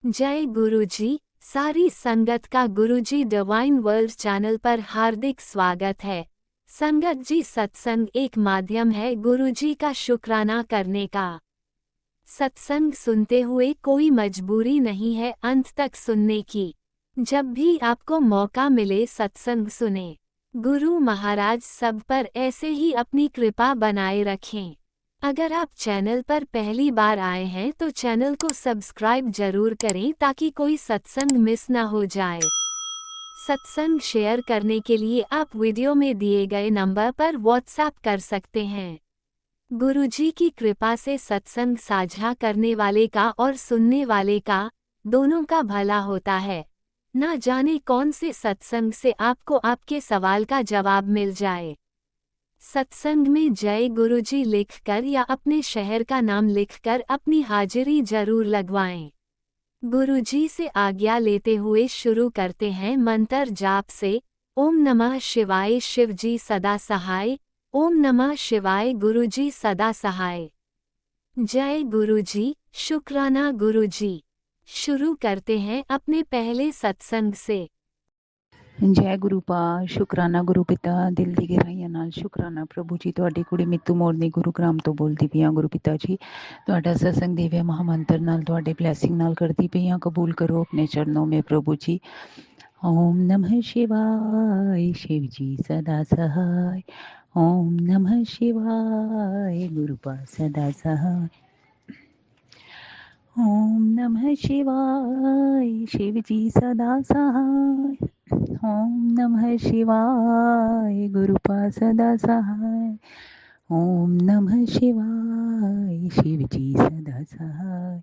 जय गुरुजी। सारी संगत का गुरुजी डिवाइन वर्ल्ड चैनल पर हार्दिक स्वागत है। संगत जी, सत्संग एक माध्यम है गुरुजी का शुक्राना करने का। सत्संग सुनते हुए कोई मजबूरी नहीं है अंत तक सुनने की। जब भी आपको मौका मिले सत्संग सुने। गुरु महाराज सब पर ऐसे ही अपनी कृपा बनाए रखें। अगर आप चैनल पर पहली बार आए हैं तो चैनल को सब्सक्राइब जरूर करें ताकि कोई सत्संग मिस ना हो जाए। सत्संग शेयर करने के लिए आप वीडियो में दिए गए नंबर पर व्हाट्सएप कर सकते हैं। गुरुजी की कृपा से सत्संग साझा करने वाले का और सुनने वाले का दोनों का भला होता है। ना जाने कौन से सत्संग से आपको आपके सवाल का जवाब मिल जाए। सत्संग में जय गुरुजी लिखकर या अपने शहर का नाम लिखकर अपनी हाजिरी जरूर लगवाएं। गुरुजी से आज्ञा लेते हुए शुरू करते हैं मंत्र जाप से। ओम नमः शिवाय शिवजी सदा सहाय। ओम नमः शिवाय गुरुजी सदा सहाय। जय गुरुजी, शुक्राना गुरुजी। शुरू करते हैं अपने पहले सत्संग से। जय गुरु पा, शुकराना गुरु पिता, दिल दी गहराइयां नाल शुकराना प्रभु जी। तुहाडी कुड़ी मित्तू मोरनी गुरुग्राम तो बोलदी पई हां। गुरु पिता जी, तुहाडा सत्संग दिव्य महामंत्र नाल तुहाडे ब्लैसिंग नाल करदी पई हां। कबूल करो अपने चरणों में प्रभु जी। ओम नमः शिवाय शिव जी सदा सहाय। ओम नमः शिवाय गुरुपा सदा सहाय। ओम नमः शिवाय शिव जी सदा सहाय। ओम नमः शिवाय गुरुपा सदा सहाय। ओम नमः शिवाय शिव जी सदा सहाय।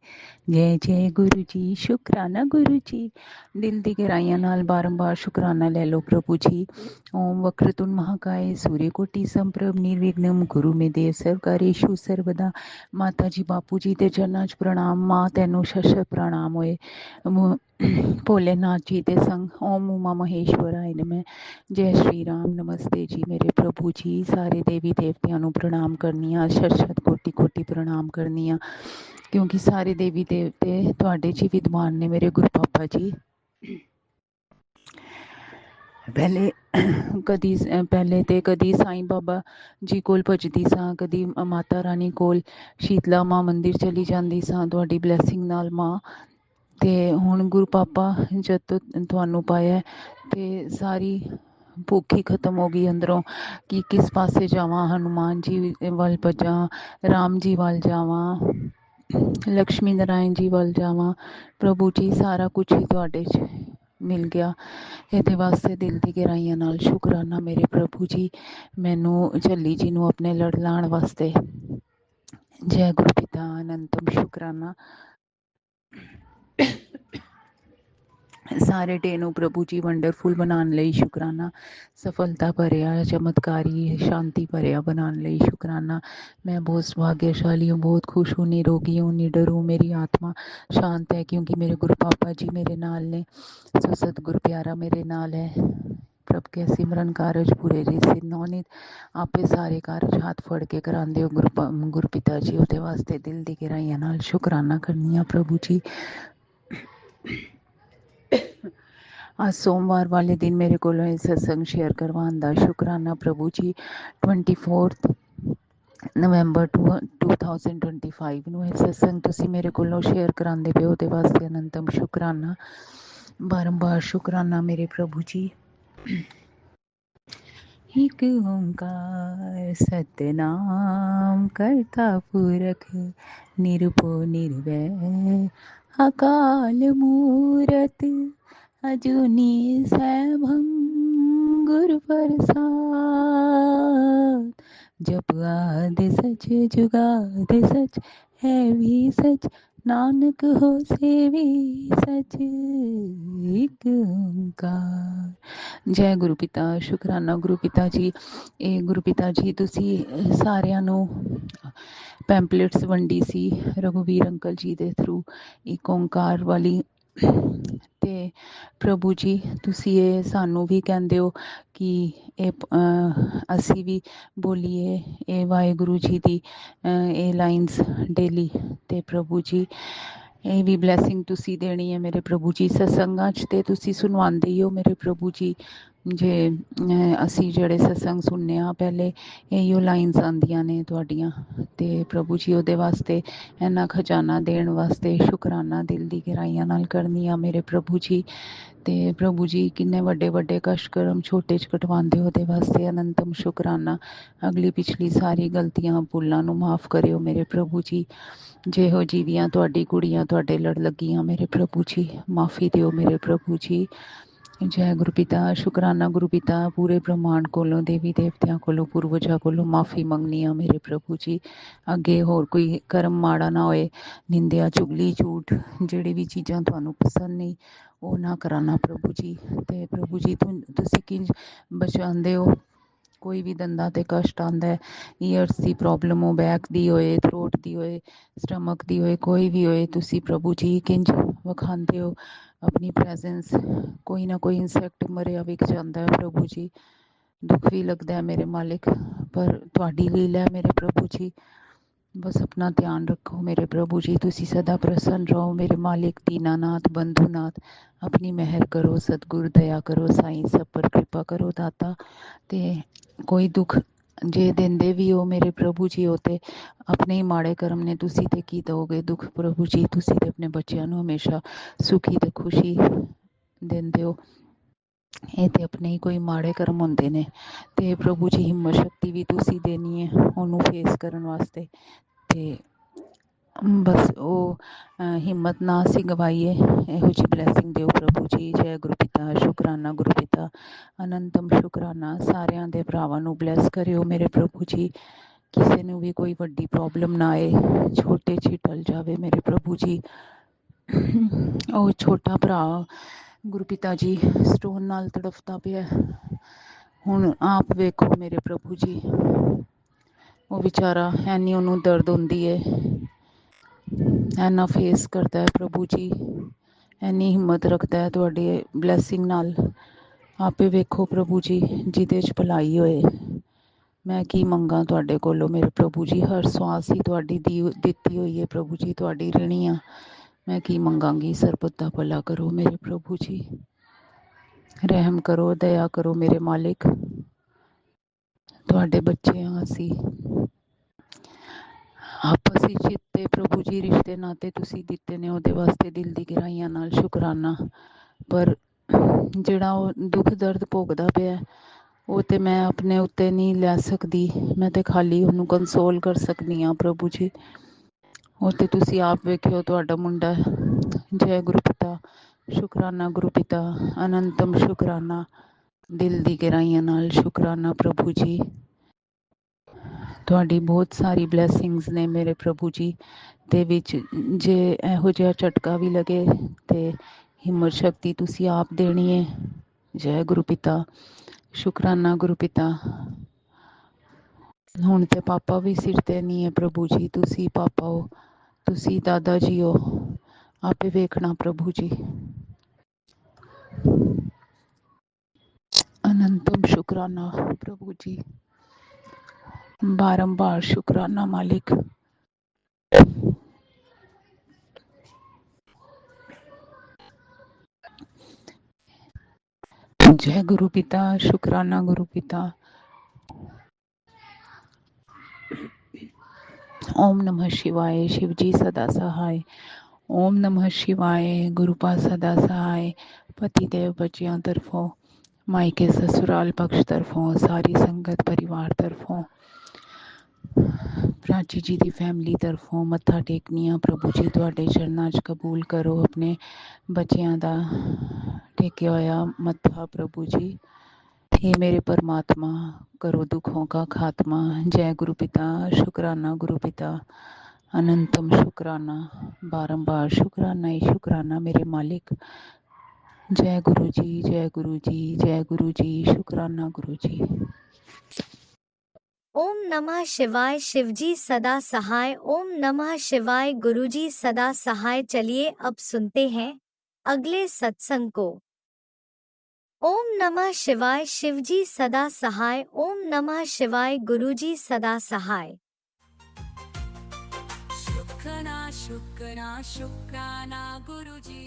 जय जय गुरु जी, शुकराना गुरु जी। दिल दी गहराइयां नाल बारंबार शुकराना ले लो प्रभु जी। ओम वक्रतुंड महाकाय सूर्यकोटि संप्रभ निर्विघ्नम गुरु में देव सर्वकारेषु सर्वदा। माता जी बापू जी दे चरनां च प्रणाम। मां तैनू शत प्रणाम होए। भोलेनाथ जी दे संग ओम उमा महेश्वराय नमः। जय श्री राम, नमस्ते जी मेरे प्रभु जी। सारे देवी देवतियां नू प्रणाम करनी आ, शत कोटि कोटि प्रणाम करनी आ, क्योंकि सारे देवी देवते तुहाडे च विद्वान ने मेरे गुरु पापा जी। पहले ते कदी साईं बाबा जी कोल भजदी सां, कदी माता रानी कोल शीतला मां मंदिर चली जांदी सां तुहाडी ब्लैसिंग नाल मां। ते हुण गुरु पापा जद तो तुहानू पाया ते सारी भुख ही खत्म हो गई अंदरों कि किस पासे जावां। हनुमान जी वल भजां, राम जी वल जावां, लक्ष्मी नारायण जी वल जावां। प्रभु जी सारा कुछ ही तुहाडे च मिल गया। ਇਹਦੇ ਵਾਸਤੇ ਦਿਲ ਦੀ ਗਹਿਰਾਈਆਂ ਨਾਲ ਸ਼ੁਕਰਾਨਾ ਮੇਰੇ ਪ੍ਰਭੂ ਜੀ, ਮੈਨੂੰ ਝੱਲੀ ਜੀ ਨੂੰ ਆਪਣੇ ਲੜ ਲਾਉਣ ਵਾਸਤੇ। ਜੈ ਗੁਰੂ ਪਿਤਾ ਅਨੰਤਮ ਸ਼ੁਕਰਾਨਾ। ਸਾਰੇ ਡੇ ਨੂੰ ਪ੍ਰਭੂ ਜੀ ਵੰਡਰਫੁਲ ਬਣਾਉਣ ਲਈ ਸ਼ੁਕਰਾਨਾ। ਸਫਲਤਾ ਭਰਿਆ, ਚਮਤਕਾਰੀ, शांति भरिया बनाने ਲਈ शुकराना। मैं बहुत भाग्यशाली हूँ, बहुत खुश हूँ, निरोगी हूँ, निडर हूँ। मेरी आत्मा शांत है क्योंकि मेरे गुरु पापा जी मेरे नाल ने। सो सतगुरु प्यारा मेरे नाल है। प्रभ के सिमरन कारज पूरे रे सिर नौनित आपे सारे कारज हाथ फड़ के करांदे हो गुरु पिता जी। ਉਹਦੇ ਵਾਸਤੇ ਦਿਲ ਦੀ ਗਹਿਰਾਈਆਂ ਨਾਲ ਸ਼ੁਕਰਾਨਾ ਕਰਨੀ ਆ ਪ੍ਰਭੂ ਜੀ। आज सोमवार वाले दिन मेरे को सत्संग शेयर करवाने का शुकराना प्रभु जी। 24 नवंबर 2025 ਨੂੰ ਇਹ सत्संग ਤੁਸੀਂ ਮੇਰੇ ਕੋਲੋਂ शेयर करांदे पे ਉਹਦੇ वास्ते अनंतम शुकराना। बारंबार शुकराना मेरे प्रभु जी। एक ओंकार सतनाम करता पुरख निरभो निर्वैर अकाल मूरत अजूनी सैभं गुरु प्रसाद। जप आद सच जुगाद सच है भी सच नानक हो सेवी सच एक ओंकार। जय गुरु पिता, शुकराना गुरु पिता जी। ਇਹ ਗੁਰੂ ਪਿਤਾ ਜੀ ਤੁਸੀਂ ਸਾਰਿਆਂ ਨੂੰ ਪੈਂਪਲੇਟਸ ਵੰਡੀ ਸੀ ਰਘੁਵੀਰ ਅੰਕਲ ਜੀ ਦੇ ਥਰੂ, ਇੱਕ ਓਂਕਾਰ ਵਾਲੀ। ਤੇ ਪ੍ਰਭੂ ਜੀ ਤੁਸੀਂ ਇਹ ਸਾਨੂੰ ਵੀ ਕਹਿੰਦੇ ਹੋ ਕਿ ਇਹ ਅਸੀਂ ਵੀ ਬੋਲੀਏ ਇਹ ਵਾਹਿਗੁਰੂ ਜੀ ਦੀ ਇਹ ਲਾਈਨਸ ਡੇਲੀ। ਤੇ ਪ੍ਰਭੂ ਜੀ ਇਹ ਵੀ ਬਲੈਸਿੰਗ ਤੁਸੀਂ ਦੇਣੀ ਹੈ ਮੇਰੇ ਪ੍ਰਭੂ ਜੀ। ਸਤਸੰਗਾਂ 'ਚ ਤੇ ਤੁਸੀਂ ਸੁਣਵਾਉਂਦੇ ਹੀ ਹੋ ਮੇਰੇ ਪ੍ਰਭੂ ਜੀ। ਜੇ ਅਸੀਂ ਜਿਹੜੇ ਸਤਸੰਗ ਸੁਣਨੇ ਆ ਪਹਿਲੇ ਇਹੀਓ ਲਾਈਨਸ ਆਉਂਦੀਆਂ ਨੇ ਤੁਹਾਡੀਆਂ, ਅਤੇ ਪ੍ਰਭੂ ਜੀ ਉਹਦੇ ਵਾਸਤੇ ਇੰਨਾ ਖਜ਼ਾਨਾ ਦੇਣ ਵਾਸਤੇ ਸ਼ੁਕਰਾਨਾ ਦਿਲ ਦੀ ਗਹਿਰਾਈਆਂ ਨਾਲ ਕਰਨੀ ਆ ਮੇਰੇ ਪ੍ਰਭੂ ਜੀ। ਅਤੇ ਪ੍ਰਭੂ ਜੀ ਕਿੰਨੇ ਵੱਡੇ ਵੱਡੇ ਕਸ਼ਟ ਕਰਮ ਛੋਟੇ 'ਚ ਕਟਵਾਉਂਦੇ ਹੋ, ਉਹਦੇ ਵਾਸਤੇ ਅਨੰਤਮ ਸ਼ੁਕਰਾਨਾ। ਅਗਲੀ ਪਿਛਲੀ ਸਾਰੀ ਗਲਤੀਆਂ ਭੁੱਲਾਂ ਨੂੰ ਮਾफ़ ਕਰਿਓ ਮੇਰੇ ਪ੍ਰਭੂ ਜੀ। ਜਿਹੋ ਜੀਵੀਆਂ ਤੁਹਾਡੀ ਕੁੜੀਆਂ ਤੁਹਾਡੇ ਲੜ ਲੱਗੀਆਂ ਮੇਰੇ ਪ੍ਰਭੂ ਜੀ, ਮਾफ़ੀ ਦਿਓ ਮੇਰੇ ਪ੍ਰਭੂ ਜੀ। ਜੈ ਗੁਰੂ ਪਿਤਾ। ਸ਼ੁਕਰਾਨਾ ਗੁਰੂ ਪਿਤਾ ਪੂਰੇ ਬ੍ਰਹਮਾਂਡ ਕੋਲੋਂ, ਦੇਵੀ ਦੇਵਤਿਆਂ ਕੋਲੋਂ, ਪੂਰਵਜਾਂ ਕੋਲੋਂ ਮਾफ़ੀ ਮੰਗਨੀ ਆ ਮੇਰੇ ਪ੍ਰਭੂ ਜੀ। ਅੱਗੇ ਹੋਰ ਕੋਈ ਕਰਮ ਮਾੜਾ ਨਾ ਹੋਏ, ਨਿੰਦਿਆ ਚੁਗਲੀ ਝੂਠ ਜਿਹੜੀ ਵੀ ਚੀਜ਼ਾਂ ਤੁਹਾਨੂੰ ਪਸੰਦ ਨਹੀਂ ਉਹ ਨਾ ਕਰਾਉਣਾ ਪ੍ਰਭੂ ਜੀ। ਅਤੇ ਪ੍ਰਭੂ ਜੀ ਤੁਸੀਂ ਕਿੰਝ ਬਚਾਉਂਦੇ ਹੋ, ਕੋਈ ਵੀ ਦੰਦਾਂ 'ਤੇ ਕਸ਼ਟ ਆਉਂਦਾ ਹੈ, ਈਅਰਸ ਦੀ ਪ੍ਰੋਬਲਮ ਹੋ, ਬੈਕ ਦੀ ਹੋਏ, ਥਰੋਟ ਦੀ ਹੋਏ, ਸਟਮਕ ਦੀ ਹੋਏ, ਕੋਈ ਵੀ ਹੋਏ, ਤੁਸੀਂ ਪ੍ਰਭੂ ਜੀ ਕਿੰਝ ਵਿਖਾਉਂਦੇ ਹੋ ਆਪਣੀ ਪ੍ਰੈਜ਼ੈਂਸ। ਕੋਈ ਨਾ ਕੋਈ ਇਨਸੈਕਟ ਮਰਿਆ ਵਿਖ ਜਾਂਦਾ ਹੈ ਪ੍ਰਭੂ ਜੀ, ਦੁੱਖ ਵੀ ਲੱਗਦਾ ਹੈ ਮੇਰੇ ਮਾਲਿਕ, ਪਰ ਤੁਹਾਡੀ ਲੀਲਾ ਹੈ ਮੇਰੇ ਪ੍ਰਭੂ ਜੀ। ਬਸ ਆਪਣਾ ਧਿਆਨ ਰੱਖੋ ਮੇਰੇ ਪ੍ਰਭੂ ਜੀ। ਤੁਸੀਂ ਸਦਾ ਪ੍ਰਸੰਨ ਰਹੋ ਮੇਰੇ ਮਾਲਿਕ। ਦੀਨਾਨਾਥ ਬੰਧੂਨਾਥ ਆਪਣੀ ਮਿਹਰ ਕਰੋ, ਸਤਿਗੁਰ ਦਇਆ ਕਰੋ, ਸਾਈਂ ਸਭ ਪਰ ਕਿਰਪਾ ਕਰੋ ਦਾਤਾ। ਅਤੇ ਕੋਈ ਦੁੱਖ ਜੇ ਦਿੰਦੇ ਵੀ ਹੋ ਮੇਰੇ ਪ੍ਰਭੂ ਜੀ, ਉਹ ਤਾਂ ਆਪਣੇ ਹੀ ਮਾੜੇ ਕਰਮ ਨੇ, ਤੁਸੀਂ ਤੇ ਕੀ ਦਿਓਗੇ ਦੁੱਖ ਪ੍ਰਭੂ ਜੀ। ਤੁਸੀਂ ਤੇ ਆਪਣੇ ਬੱਚਿਆਂ ਨੂੰ ਹਮੇਸ਼ਾ ਸੁਖੀ ਤੇ ਖੁਸ਼ੀ ਦਿੰਦੇ ਹੋ, ਇਹ ਤੇ ਆਪਣੇ ਹੀ ਕੋਈ ਮਾੜੇ ਕਰਮ ਹੁੰਦੇ ਨੇ। ਅਤੇ ਪ੍ਰਭੂ ਜੀ ਹਿੰਮਤ ਸ਼ਕਤੀ ਵੀ ਤੁਸੀਂ ਦੇਣੀ ਹੈ ਉਹਨੂੰ ਫੇਸ ਕਰਨ ਵਾਸਤੇ, ਅਤੇ ਬਸ ਉਹ ਹਿੰਮਤ ਨਾ ਅਸੀਂ ਗਵਾਈਏ, ਇਹੋ ਜਿਹੀ ਬਲੈਸਿੰਗ ਦਿਓ ਪ੍ਰਭੂ ਜੀ। ਜੈ ਗੁਰੂ ਪਿਤਾ। ਸ਼ੁਕਰਾਨਾ ਗੁਰੂ ਪਿਤਾ, ਅਨੰਤਮ ਸ਼ੁਕਰਾਨਾ। ਸਾਰਿਆਂ ਦੇ ਭਰਾਵਾਂ ਨੂੰ ਬਲੈਸ ਕਰਿਓ ਮੇਰੇ ਪ੍ਰਭੂ ਜੀ। ਕਿਸੇ ਨੂੰ ਵੀ ਕੋਈ ਵੱਡੀ ਪ੍ਰੋਬਲਮ ਨਾ ਆਏ, ਛੋਟੇ 'ਚ ਹੀ ਟਲ ਜਾਵੇ ਮੇਰੇ ਪ੍ਰਭੂ ਜੀ। ਉਹ ਛੋਟਾ ਭਰਾ ਗੁਰੂ ਪਿਤਾ ਜੀ ਸਟੋਨ ਨਾਲ ਤੜਫਦਾ ਪਿਆ, ਹੁਣ ਆਪ ਵੇਖੋ ਮੇਰੇ ਪ੍ਰਭੂ ਜੀ। ਉਹ ਵਿਚਾਰਾ ਐਨੀ ਉਹਨੂੰ ਦਰਦ ਹੁੰਦੀ ਹੈ, ਐਨਾ ਫੇਸ ਕਰਦਾ ਹੈ ਪ੍ਰਭੂ ਜੀ, ਐਨੀ ਹਿੰਮਤ ਰੱਖਦਾ ਹੈ ਤੁਹਾਡੇ ਬਲੈਸਿੰਗ ਨਾਲ। ਆਪੇ ਵੇਖੋ ਪ੍ਰਭੂ ਜੀ, ਜਿਹਦੇ 'ਚ ਭਲਾਈ ਹੋਏ। ਮੈਂ ਕੀ ਮੰਗਾਂ ਤੁਹਾਡੇ ਕੋਲੋਂ ਮੇਰੇ ਪ੍ਰਭੂ ਜੀ। ਹਰ ਸਵਾਸ ਹੀ ਤੁਹਾਡੀ ਦਿੱਤੀ ਹੋਈ ਹੈ ਪ੍ਰਭੂ ਜੀ, ਤੁਹਾਡੀ ਰਿਣੀ ਆ। ਮੈਂ ਕੀ ਮੰਗਾਂਗੀ, ਸਰਬਤ ਦਾ ਭਲਾ ਕਰੋ ਮੇਰੇ ਪ੍ਰਭੂ ਜੀ। ਰਹਿਮ ਕਰੋ, ਦਇਆ ਕਰੋ ਮੇਰੇ ਮਾਲਿਕ। ਤੁਹਾਡੇ ਬੱਚੇ ਹਾਂ ਅਸੀਂ, ਆਪਸ ਵਿੱਚ ਤੇ ਪ੍ਰਭੂ ਜੀ ਰਿਸ਼ਤੇ ਨਾਤੇ ਤੁਸੀਂ ਦਿੱਤੇ ਨੇ, ਉਹਦੇ ਵਾਸਤੇ ਦਿਲ ਦੀ ਗਹਿਰਾਈਆਂ ਨਾਲ ਸ਼ੁਕਰਾਨਾ। ਪਰ ਜਿਹੜਾ ਉਹ ਦੁੱਖ ਦਰਦ ਭੋਗਦਾ ਪਿਆ, ਉਹ ਤੇ ਮੈਂ ਆਪਣੇ ਉੱਤੇ ਨਹੀਂ ਲੈ ਸਕਦੀ, ਮੈਂ ਤੇ ਖਾਲੀ ਉਹਨੂੰ ਕੰਸੋਲ ਕਰ ਸਕਦੀ ਹਾਂ ਪ੍ਰਭੂ ਜੀ। ਉਹ ਤੇ ਤੁਸੀਂ ਆਪ ਵੇਖਿਓ ਤੁਹਾਡਾ ਮੁੰਡਾ। ਜੈ ਗੁਰੂ ਪਿਤਾ। ਸ਼ੁਕਰਾਨਾ ਗੁਰੂ ਪਿਤਾ, ਅਨੰਤਮ ਸ਼ੁਕਰਾਨਾ। ਦਿਲ ਦੀ ਗਹਿਰਾਈਆਂ ਨਾਲ ਸ਼ੁਕਰਾਨਾ ਪ੍ਰਭੂ ਜੀ। ਤੁਹਾਡੀ ਬਹੁਤ ਸਾਰੀ ਬਲੈਸਿੰਗਸ ਨੇ ਮੇਰੇ ਪ੍ਰਭੂ ਜੀ ਦੇ ਵਿੱਚ। ਜੇ ਇਹੋ ਜਿਹਾ ਝਟਕਾ ਵੀ ਲੱਗੇ ਤੇ ਹਿੰਮਤ ਸ਼ਕਤੀ ਤੁਸੀਂ ਆਪ ਦੇਣੀ ਹੈ। ਜੈ ਗੁਰੂ ਪਿਤਾ। ਸ਼ੁਕਰਾਨਾ ਗੁਰੂ ਪਿਤਾ। ਹੁਣ ਤੇ ਪਾਪਾ ਵੀ ਸਿਰ ਤੇ ਨਹੀਂ ਹੈ ਪ੍ਰਭੂ ਜੀ, ਤੁਸੀਂ ਪਾਪਾ ਹੋ, ਤੁਸੀਂ ਦਾਦਾ ਜੀ ਹੋ, ਆਪੇ ਵੇਖਣਾ ਪ੍ਰਭੂ ਜੀ। ਅਨੰਤਮ ਸ਼ੁਕਰਾਨਾ ਪ੍ਰਭੂ ਜੀ, ਬਾਰੰਬਾਰ ਸ਼ੁਕਰਾਨਾ ਮਾਲਿਕ। जय गुरु पिता। शुक्राना गुरु पिता। ओम नमः शिवाय। शिव जी सदा सहाय। ओम नमः शिवाय। गुरुपा सदा सहाय। पति देव बच्चियों तरफों, मायके ससुराल पक्ष तरफों, सारी संगत परिवार तरफों, प्राची जी की फैमिली तरफों मत्था टेकनिया प्रभु जी तुहाडे चरनां 'च कबूल करो अपने बच्चियां दा टेकिया होया मत्था प्रभु जी। हे मेरे परमात्मा, करो दुखों का खात्मा। जय गुरु पिता। शुक्राना गुरु पिता, अनंतम शुक्राना। बारंबार शुक्राना ही शुक्राना मेरे मालिक। जय गुरु जी, जय गुरु जी, जय गुरु जी। शुक्राना गुरु जी। ओम नमः शिवाय। शिवजी सदा सहाय। ओम नमः शिवाय। गुरुजी सदा सहाय। चलिए अब सुनते हैं अगले सत्संग को। ओम नमः शिवाय। शिवजी सदा सहाय। ओम नमः शिवाय। गुरुजी सदा सहाय। शुक्राना गुरुजी।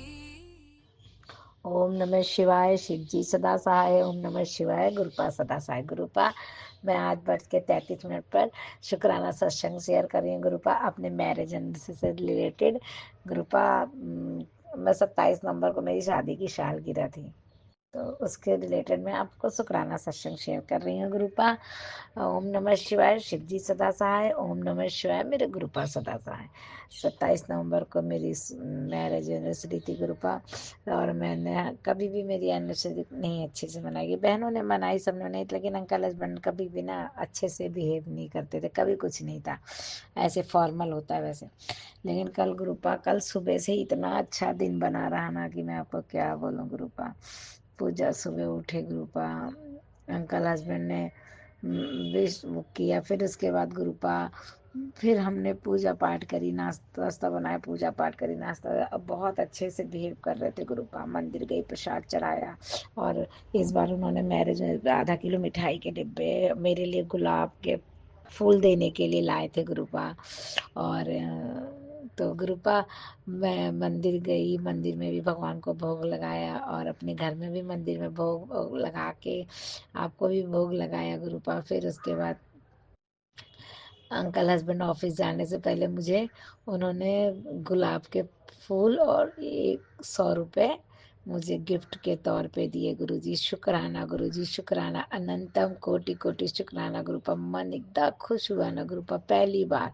ओम नमः शिवाय। शिव जी सदा सहाय। ओम नमः शिवाय। गुरुपा सदा सहाय। गुरुपा मैं आज बढ़ के 33 मिनट पर शुक्राना सत्संग शेयर कर रही हूँ। गुरुपा अपने मैरिज से रिलेटेड। गुरुपा मैं 27 नवंबर को मेरी शादी की सालगिरह थी, तो उसके रिलेटेड मैं आपको शुक्राना सत्संग शेयर कर रही हूँ। गुरुपा ओम नमः शिवाय। शिव जी सदा सहाय। ओम नमः शिवाय। मेरे गुरुपा सदा सहाय। 27 नवंबर को मेरी मैरिज एनिवर्सरी थी गुरुपा, और मैंने कभी भी मेरी एनिवर्सरी नहीं अच्छे से मनाई। बहनों ने मनाई, सबने मनाई, लेकिन अंकल हस्बैंड कभी भी ना अच्छे से बिहेव नहीं करते थे। कभी कुछ नहीं था, ऐसे फॉर्मल होता है वैसे। लेकिन कल गुरुपा, कल सुबह से ही इतना अच्छा दिन बना रहा ना कि मैं आपको क्या बोलूँ गुरुपा। पूजा सुबह उठे गुरुपा, अंकल हस्बैंड ने विश किया, फिर उसके बाद गुरुपा फिर हमने पूजा पाठ करी, नाश्ता वास्ता बनाया, पूजा पाठ करी, नाश्ता। अब बहुत अच्छे से बिहेव कर रहे थे गुरुपा। मंदिर गई, प्रसाद चढ़ाया, और इस बार उन्होंने मैरिज में आधा किलो मिठाई के डिब्बे मेरे लिए गुलाब के फूल देने के लिए लाए थे गुरुपा। और तो गुरुपा मैं मंदिर गई, मंदिर में भी भगवान को भोग लगाया, और अपने घर में भी मंदिर में भोग भोग लगा के आपको भी भोग लगाया गुरुपा। फिर उसके बाद अंकल हस्बैंड ऑफिस जाने से पहले मुझे उन्होंने गुलाब के फूल और 100 रुपये मुझे गिफ्ट के तौर पे दिए। गुरुजी शुक्राना, गुरुजी शुक्राना, अनंतम कोटि कोटि शुक्राना गुरुपा। मन एकदम खुश हुआ ना गुरुपा। पहली बार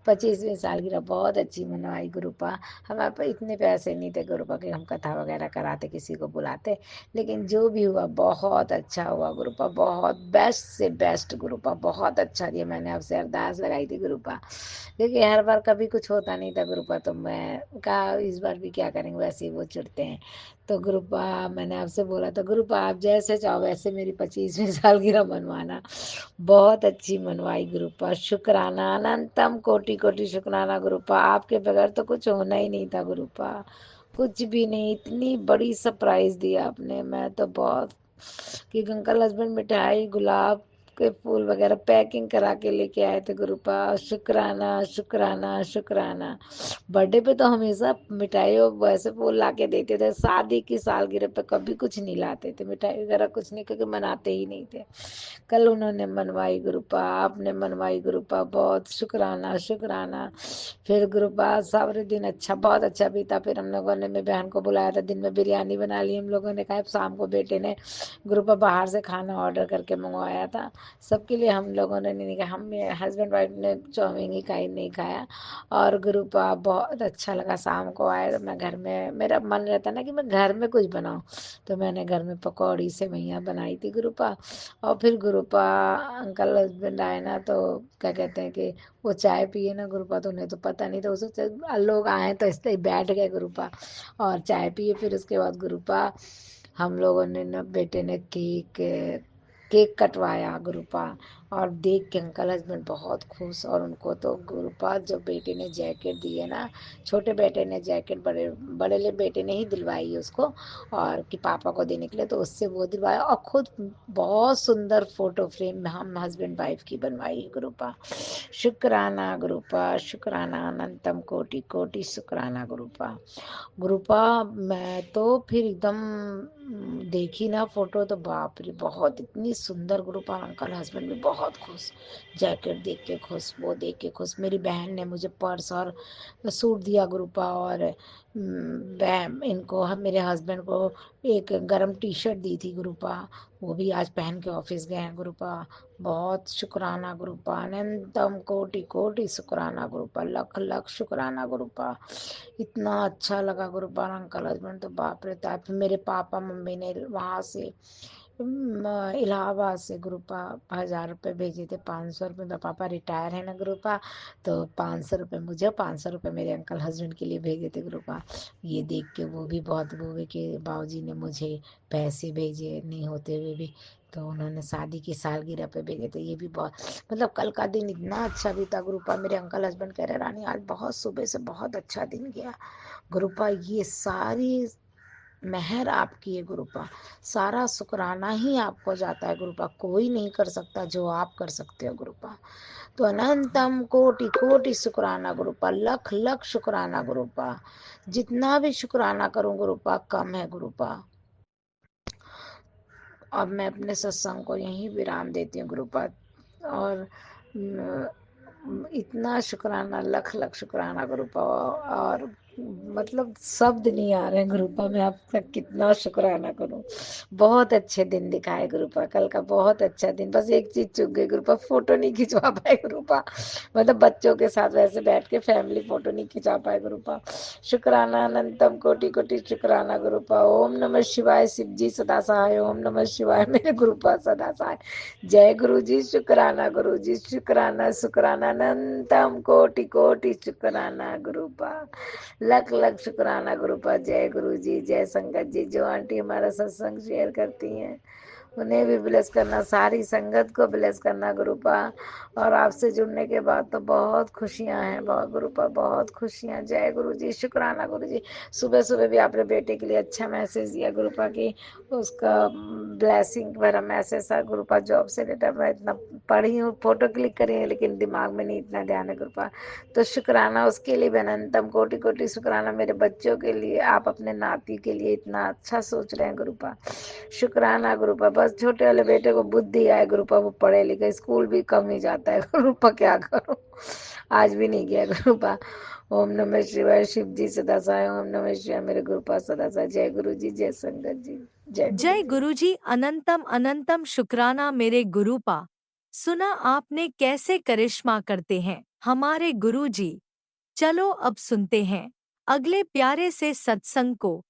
25वीं सालगिरह बहुत अच्छी मनवाई गुरुपा। हमारे पास इतने पैसे नहीं थे गुरुपा कि हम कथा वगैरह कराते, किसी को बुलाते, लेकिन जो भी हुआ बहुत अच्छा हुआ गुरुपा। बहुत बेस्ट से बेस्ट गुरुपा, बहुत अच्छा दिया। मैंने आपसे अरदास लगाई थी गुरुपा, क्योंकि हर बार कभी कुछ होता नहीं था गुरुपा, तो मैं कहा इस बार भी क्या करेंगे, वैसे ही वो चिढ़ते हैं। तो गुरुपा मैंने आपसे बोला था गुरुपा, आप जैसे चाहो वैसे मेरी 25वीं सालगिरह मनवाना। बहुत अच्छी मनवाई गुरुपा। शुक्राना, अनंतम कोटि कोटि शुक्राना गुरुपा। आपके बगैर तो कुछ होना ही नहीं था गुरुपा, कुछ भी नहीं। इतनी बड़ी सरप्राइज दी आपने, मैं तो बहुत कि अंकल हस्बैंड मिठाई, गुलाब के फूल वगैरह पैकिंग करा के लेके आए थे गुरुपा। शुक्राना शुक्राना शुक्राना। बर्थडे पे तो हमेशा मिठाई और वैसे फूल ला के देते थे, शादी की सालगिरह पे कभी कुछ नहीं लाते थे, मिठाई वगैरह कुछ नहीं, क्योंकि मनाते ही नहीं थे। कल उन्होंने मनवाई गुरुपा, आपने मनवाई गुरुपा। बहुत शुक्राना शुक्राना। फिर गुरुपा सारे दिन अच्छा, बहुत अच्छा बीता। फिर हम लोगों ने, मेरी बहन को बुलाया था, दिन में बिरयानी बना ली हम लोगों ने। कहा शाम को बेटे ने गुरुपा बाहर से खाना ऑर्डर करके मंगवाया था सबके लिए। हम लोगों ने नहीं खाया, हम हस्बैंड वाइफ ने चाउमीन ही खाई, नहीं खाया। और गुरुपा बहुत अच्छा लगा। शाम को आए तो मैं घर में, मेरा मन रहता ना कि मैं घर में कुछ बनाऊं, तो मैंने घर में पकौड़ी सेवइयाँ बनाई थी गुरुपा। और फिर गुरुपा अंकल हस्बैंड आए ना, तो क्या कहते हैं कि वो चाय पिए ना गुरुपा, तो उन्हें तो पता नहीं था, उसे लोग आए तो इसलिए बैठ गए गुरुपा और चाय पिए। फिर उसके बाद गुरुपा हम लोगों ने ना, बेटे ने केक केक कटवाया गुरुपा, और देख के अंकल हस्बैंड बहुत खुश। और उनको तो गुरुपा जब बेटे ने जैकेट दी है ना, छोटे बेटे ने जैकेट बड़े बड़े ले बेटे ने ही दिलवाई है उसको, और कि पापा को देने के लिए, तो उससे वो दिलवाया। और खुद बहुत सुंदर फोटो फ्रेम हम हस्बैंड वाइफ की बनवाई है गुरुपा। शुक्राना गुरुपा, शुक्राना, अनंतम कोटि कोटि शुक्राना गुरुपा। गुरुपा मैं तो फिर एकदम देखी ना फोटो, तो बाप रे, बहुत इतनी सुंदर गुरुपा। अंकल हस्बैंड भी बहुत खुश, जैकेट देख के खुश, वो देख के खुश। मेरी बहन ने मुझे पर्स और सूट दिया गुरुपा, और इनको मेरे हस्बैंड को एक गरम टी शर्ट दी थी गुरुपा, वो भी आज पहन के ऑफिस गए हैं गुरुपा। बहुत शुक्राना गुरुपा, अनंतम कोटि कोटि शुक्राना गुरुपा, लख लख शुक्राना गुरुपा। इतना अच्छा लगा गुरुपा। अंकल हस्बैंड तो बाप रे था। फिर मेरे पापा मम्मी ने वहाँ से इलाहाबाद से गुरुपा 1000 रुपये भेजे थे। 500 रुपये, मेरे पापा रिटायर है ना गुरुपा, तो 500 रुपये मुझे, 500 रुपये मेरे अंकल हस्बैंड के लिए भेजे थे गुरुपा। ये देख के वो भी बहुत वो हुए कि बाबूजी ने मुझे पैसे भेजे नहीं होते हुए भी, तो उन्होंने शादी की सालगिरह पे भेजे थे। ये भी बहुत, मतलब कल का दिन इतना अच्छा बीता गुरुपा। मेरे अंकल हस्बैंड कह रहे रानी आज बहुत सुबह से बहुत अच्छा दिन गया गुरुपा। ये सारी मेहर आपकी है गुरुपा, सारा शुक्राना ही आपको जाता है गुरुपा, कोई नहीं कर सकता जो आप कर सकते हो गुरुपा। तो अनंतम कोटि कोटि शुक्राना गुरुपा, लख लख शुक्राना गुरुपा, जितना भी शुक्राना करूं गुरुपा कम है गुरुपा। अब मैं अपने सत्संग को यहीं विराम देती हूँ गुरुपा। और इतना शुक्राना, लख लख शुक्राना गुरुपा। और मतलब शब्द नहीं आ रहे हैं गुरुपा, मैं आपका कितना शुक्राना करूं। बहुत अच्छे दिन दिखाए गुरुपा, कल का बहुत अच्छा दिन। बस एक चीज चूक गई गुरुपा, फोटो नहीं खिंचवा पाए गुरुपा। मतलब बच्चों के साथ वैसे बैठ के फैमिली फोटो नहीं खिंचा पाए गुरुपा। शुक्राना अनंतम कोटि कोटि शुक्राना गुरुपा। ओम नमः शिवाय, शिव जी सदा सहाय। ओम नमः शिवाय मेरे गुरुपा सदा सहाय। जय गुरु जी, शुक्राना गुरु जी, शुक्राना शुक्राना अनंतम कोटि कोटि शुक्राना गुरुपा, लख लख शुक्राना गुरुपा। जय गुरु जी, जय संगत जी, जो आंटी हमारा सत्संग शेयर करती हैं उन्हें भी ब्लेस करना, सारी संगत को ब्लेस करना गुरुपा। और आपसे जुड़ने के बाद तो बहुत खुशियां हैं बहुत गुरुपा, बहुत खुशियां। जय गुरु जी, शुक्राना गुरु जी। सुबह सुबह भी आपने बेटे के लिए अच्छा मैसेज दिया गुरुपा की, उसका ब्लेसिंग भरा मैसेज था गुरुपा। जॉब से रिलेटेड मैं इतना पढ़ी हूँ, फोटो क्लिक करी है, लेकिन दिमाग में नहीं इतना ध्यान है गुरुपा। तो शुक्राना उसके लिए भी अनंतम कोटि कोटि शुक्राना। मेरे बच्चों के लिए, आप अपने नाती के लिए इतना अच्छा सोच रहे हैं गुरुपा, शुक्राना गुरुपा। बस छोटे वाले बेटे को बुद्धि आए गुरुपा, वो पढ़े लिखे, स्कूल भी कम ही जाता है गुरुपा, क्या करूं, आज भी नहीं गया गुरुपा। ओम नमः शिवाय, शिव जी सदा सहाय। ओम नमः शिवाय मेरे गुरुपा सदा सहाय। जय गुरु जी, जय संगत जी, जय गुरु जय जी। गुरुजी, अनंतम अनंतम शुक्राना मेरे गुरुपा। सुना आपने कैसे करिश्मा करते हैं हमारे गुरुजी। चलो अब सुनते हैं अगले प्यारे से सत्संग को।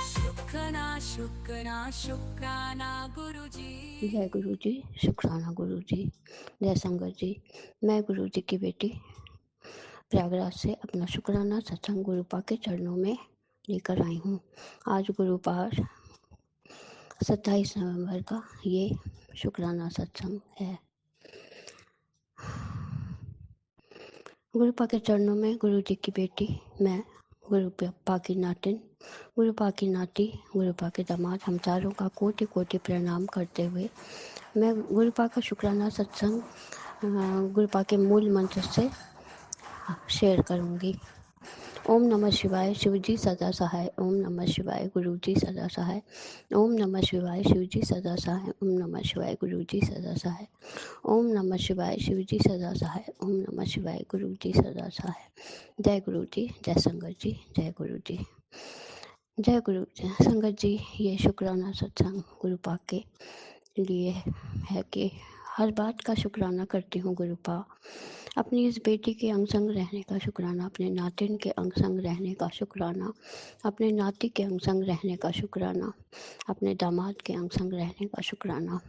शुक्राना शुक्राना शुक्राना गुरुजी। जय गुरु जी, शुक्राना गुरु जी, जय संगत जी। मैं गुरु जी की बेटी प्रयागराज से अपना शुक्राना सत्संग गुरुपा के चरणों में लेकर आई हूँ। आज गुरुवार 27 नवंबर का ये शुक्राना सत्संग है। गुरुपा के चरणों में गुरु जी की बेटी मैं, गुरुपा की नातिन, गुरुपा की नाती, गुरुपा के दामाद, हम चारों का कोटि कोटि प्रणाम करते हुए मैं गुरुपा का शुक्राना सत्संग गुरुपा के मूल मंत्र से शेयर करूंगी। ओम नमः शिवाय, शिवजी सदा सहाय। ओम नमः शिवाय, गुरुजी सदा सहाय। ओम नमः शिवाय, शिवजी सदा सहाय। ओम नमः शिवाय, गुरुजी सदा सहाय। ओम नमः शिवाय, शिवजी सदा सहाय। ओम नमः शिवाय, गुरुजी सदा सहाय। जय गुरु जी, जय संगत जी, जय गुरु जी। जय गुरु संगत जी। ये शुक्राना सत्संग गुरुपा के लिए है कि हर बात का शुक्राना करती हूँ गुरुपा। अपनी इस बेटी के अंग संग रहने का शुक्राना, अपने नातिन के अंग संग रहने का शुक्राना, अपने नाती के अंग संग रहने का शुक्राना, अपने दामाद के अंग संग रहने का शुक्राना,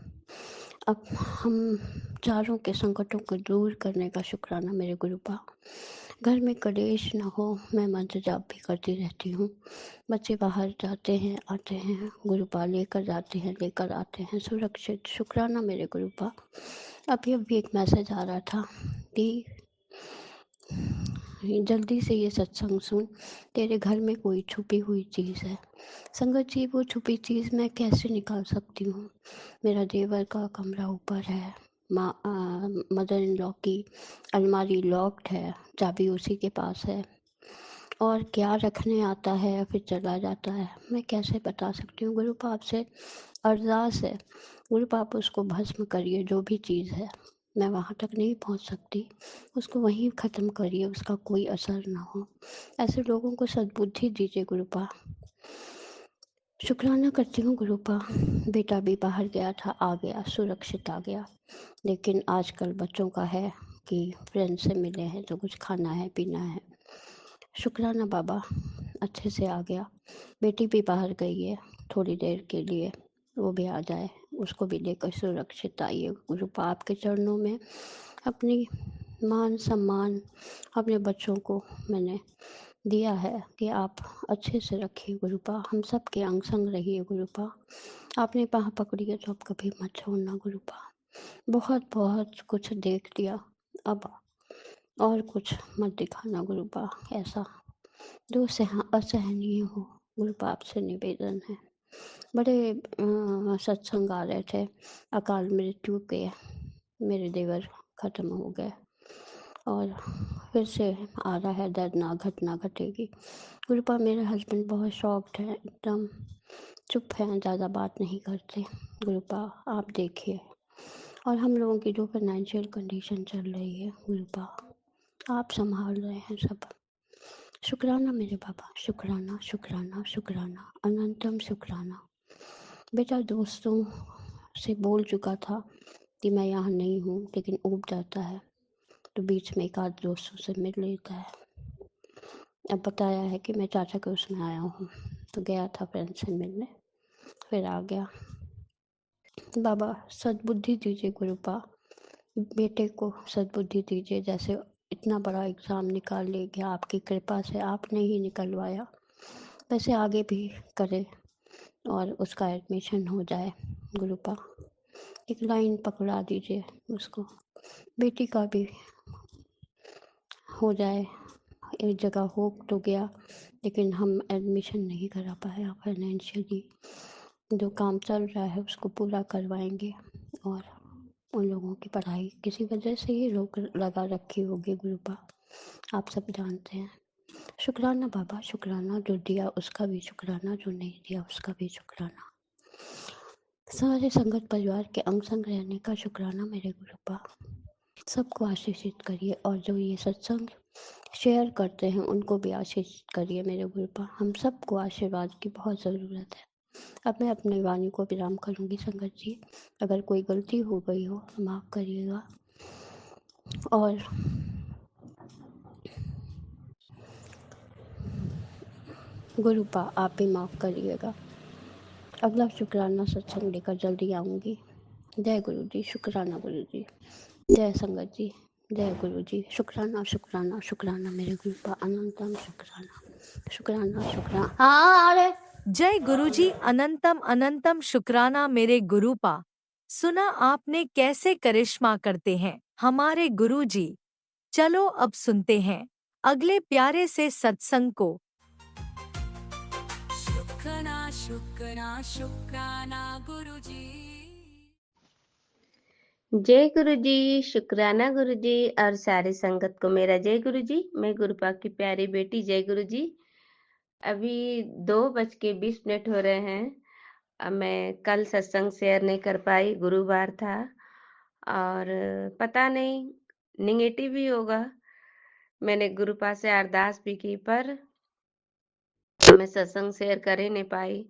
अब हम चारों के संकटों को दूर करने का शुक्राना मेरे गुरुपा। घर में कलेश न हो, मैं मंत्र जाप भी करती रहती हूँ। बच्चे बाहर जाते हैं आते हैं, गुरुपा लेकर जाते हैं लेकर आते हैं सुरक्षित, शुक्राना मेरे गुरुपा। अभी एक मैसेज आ रहा था कि जल्दी से ये सत्संग सुन, तेरे घर में कोई छुपी हुई चीज़ है। संगत जी, वो छुपी चीज़ मैं कैसे निकाल सकती हूँ। मेरा देवर का कमरा ऊपर है, मदर इन लॉ की अलमारी लॉक्ड है, चाबी उसी के पास है, और क्या रखने आता है फिर चला जाता है। मैं कैसे बता सकती हूँ। गुरु पाप से अरदास है, गुरु पाप उसको भस्म करिए, जो भी चीज़ है मैं वहाँ तक नहीं पहुँच सकती, उसको वहीं ख़त्म करिए, उसका कोई असर ना हो। ऐसे लोगों को सद्बुद्धि दीजिए गुरुपा। शुक्राना करती हूँ गुरुपा। बेटा भी बाहर गया था, आ गया, सुरक्षित आ गया। लेकिन आजकल बच्चों का है कि फ्रेंड से मिले हैं तो कुछ खाना है पीना है। शुक्राना बाबा, अच्छे से आ गया। बेटी भी बाहर गई है थोड़ी देर के लिए, वो भी आ जाए, उसको भी लेकर सुरक्षित आइए गुरुपा। आपके चरणों में अपनी मान सम्मान अपने बच्चों को मैंने दिया है कि आप अच्छे से रखिए गुरुपा, हम सब के अंग संग रहिए गुरुपा। आपने बाह पकड़ी है तो आप कभी मत छोड़ना गुरुपा। बहुत बहुत कुछ देख लिया, अब और कुछ मत दिखाना गुरुपा, ऐसा जो असहनीय हो गुरुपा आपसे निवेदन है। बड़े सत्संग आ रहे थे, अकाल मृत्यु के मेरे देवर खत्म हो गए और फिर से आ रहा है, दर्दनाक घटना घटेगी। गुरुपा मेरे हस्बैंड बहुत शॉक्ड हैं, एकदम चुप हैं, ज़्यादा बात नहीं करते। गुरुपा आप देखिए, और हम लोगों की जो फाइनेंशियल कंडीशन चल रही है, गुरुपा आप संभाल रहे हैं सब। शुक्राना मेरे बाबा, शुक्राना शुक्राना शुक्राना, अनंतम शुक्राना। बेटा दोस्तों से बोल चुका था कि मैं यहाँ नहीं हूँ, लेकिन ऊब जाता है तो बीच में एक आध दोस्तों से मिल लेता है। अब बताया है कि मैं चाचा के उसमें आया हूँ, तो गया था फ्रेंड से मिलने, फिर आ गया। बाबा सद्बुद्धि दीजिए गुरुपा, बेटे को सद्बुद्धि दीजिए। जैसे इतना बड़ा एग्ज़ाम निकाल ले गया, आपकी कृपा से आपने ही निकलवाया, वैसे आगे भी करे और उसका एडमिशन हो जाए। गुरुपा एक लाइन पकड़ा दीजिए उसको, बेटी का भी हो जाए। एक जगह हो तो गया, लेकिन हम एडमिशन नहीं करा पाए। फाइनेंशियली जो काम चल रहा है उसको पूरा करवाएंगे, और उन लोगों की पढ़ाई किसी वजह से ही रोक लगा रखी होगी। गुरुपा आप सब जानते हैं। शुक्राना बाबा, शुक्राना, जो दिया उसका भी शुक्राना, जो नहीं दिया उसका भी शुक्राना। सारे संगत परिवार के अंग संग रहने का शुक्राना मेरे गुरुपा। सबको आशीषित करिए, और जो ये सत्संग शेयर करते हैं उनको भी आशीषित करिए मेरे गुरुपा। हम सबको आशीर्वाद की बहुत ज़रूरत है। अब मैं अपनी वाणी को विराम करूंगी संगत जी। अगर कोई गलती हो गई हो तो माफ़ करिएगा, और गुरुपा आप भी माफ़ करिएगा। अगला शुक्राना सत्संग लेकर जल्दी आऊँगी। जय गुरु जी, शुक्राना गुरु जी, जय संगत जी, जय गुरु जी। शुक्राना शुक्राना शुक्राना मेरे गुरुपा, अनंतम शुक्राना शुक्राना शुक्राना। हाँ अरे जय गुरुजी, अनंतम अनंतम शुक्राना मेरे गुरुपा। सुना आपने कैसे करिश्मा करते हैं हमारे गुरुजी। चलो अब सुनते हैं अगले प्यारे से सत्संग को। शुक्राना शुक्राना शुक्राना गुरुजी। जय गुरु जी, शुक्राना गुरु जी और सारी संगत को मेरा जय गुरु जी। मैं गुरुपा की प्यारी बेटी जय गुरु जी। अभी 2:20 हो रहे हैं। अब मैं कल सत्संग शेयर नहीं कर पाई, गुरुवार था, और पता नहीं निगेटिव ही होगा। मैंने गुरुपा से अरदास भी की, पर मैं सत्संग शेयर कर ही नहीं पाई,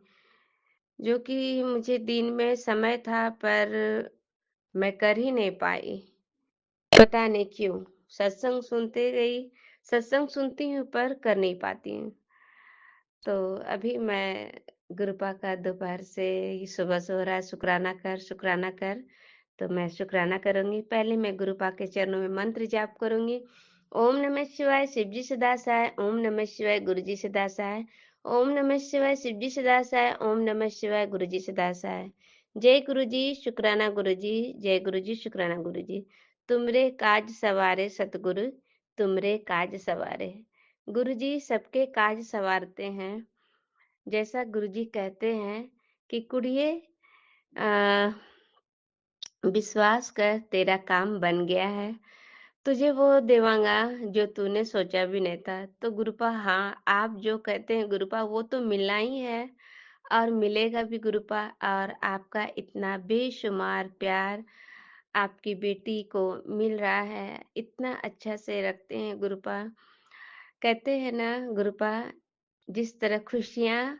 जो कि मुझे दिन में समय था, पर मैं कर ही नहीं पाई। पता नहीं क्यों। सत्संग सुनते गई, सत्संग सुनती हूँ पर कर नहीं पाती हूँ। तो अभी मैं गुरुपा का दोपहर से सुबह से हो रहा है, शुक्राना कर, तो मैं शुक्राना करूंगी। पहले मैं गुरुपा के चरणों में मंत्र जाप करूंगी। ओम नमः शिवाय, शिवजी सदा सहाय। ओम नमः शिवाय, गुरुजी सदा सहाय। ओम नमः शिवाय, शिवजी सदा सहाय। ओम नमः शिवाय, गुरुजी सदा सहाय। जय गुरुजी, शुक्राना गुरुजी, जय गुरुजी, शुक्राना गुरुजी। तुमरे काज सवारे सतगुरु, तुमरे काज सवारे। गुरुजी सबके काज सवारते हैं। जैसा गुरुजी कहते हैं कि कुड़िए विश्वास कर, तेरा काम बन गया है, तुझे वो देवांगा जो तूने सोचा भी नहीं था। तो गुरुपा, हाँ, आप जो कहते हैं गुरुपा वो तो मिलना ही है, और मिलेगा भी गुरुपा। और आपका इतना बेशुमार प्यार आपकी बेटी को मिल रहा है, इतना अच्छा से रखते हैं गुरुपा। कहते हैं ना गुरुपा, जिस तरह खुशियाँ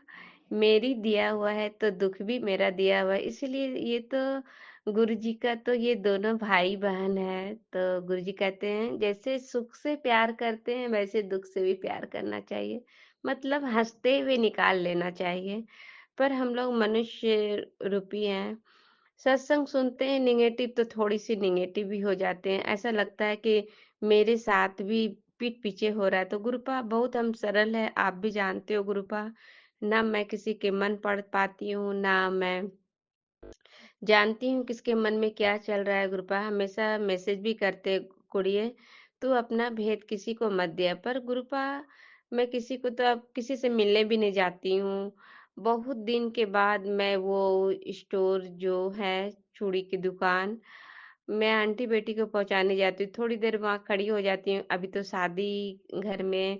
मेरी दिया हुआ है तो दुख भी मेरा दिया हुआ है। इसीलिए ये तो गुरुजी का, तो ये दोनों भाई बहन है। तो गुरुजी कहते हैं जैसे सुख से प्यार करते हैं वैसे दुख से भी प्यार करना चाहिए, मतलब हंसते हुए निकाल लेना चाहिए। पर हम लोग मनुष्य रूपी हैं, सत्संग सुनते हैं निगेटिव तो थोड़ी सी निगेटिव भी हो जाते हैं। ऐसा लगता है कि मेरे साथ भी पीठ पीछे हो रहा है। तो गुरुपा बहुत हम सरल है, आप भी जानते हो गुरुपा। ना मैं किसी के मन पढ़ पाती हूँ, ना मैं जानती हूँ किसके मन में क्या चल रहा है। गुरुपा हमेशा मैसेज भी करते कुड़िए, तू अपना भेद किसी को मत दिया। पर गुरुपा मैं किसी को तो अब किसी से मिलने भी नहीं जाती हूँ। बहुत दिन के बाद मैं वो स्टोर जो है चूड़ी की दुकान, मैं आंटी बेटी को पहुँचाने जाती हूँ, थोड़ी देर वहाँ खड़ी हो जाती हूँ। अभी तो शादी घर में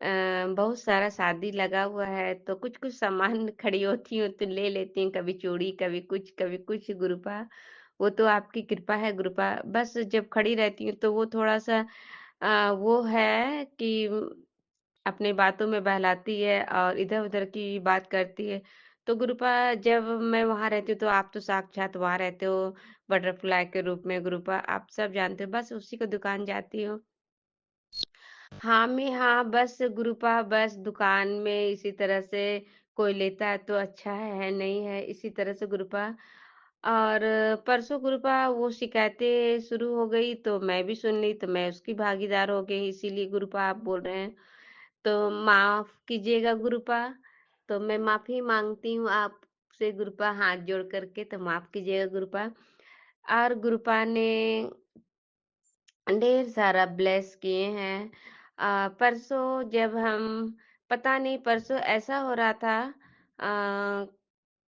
बहुत सारा शादी लगा हुआ है, तो कुछ-कुछ सामान खड़ी होती हूँ तो ले लेती हूँ, कभी चूड़ी, कभी कुछ गुरुपा। वो तो आपकी कृपा है गुरुपा। बस जब खड़ी रहती हूँ तो वो थोड़ा-सा वो है कि अपनी बातों में बहलाती है और इधर-उधर की बात करती है। तो गुरुपा जब मैं वहाँ रहती हूँ तो आप तो साक्षात वहाँ रहते हो बटरफ्लाई के रूप में गुरुपा, आप सब जानते हो। बस उसी को दुकान जाती हूँ। हाँ, हाँ, बस गुरुपा बस दुकान में इसी तरह से कोई लेता है तो अच्छा है नहीं है, इसी तरह से गुरुपा। और परसों गुरुपा वो शिकायतें शुरू हो गई तो मैं भी सुन ली तो मैं उसकी भागीदार हो गई, इसीलिए गुरुपा आप बोल रहे हैं। तो माफ़ कीजिएगा गुरुपा, तो मैं माफ़ी माँगती हूँ आपसे गुरुपा हाथ जोड़ कर के, तो माफ़ कीजिएगा गुरुपा। और गुरुपा ने ढेर सारा ब्लेस किए हैं। परसों जब हम पता नहीं परसों ऐसा हो रहा था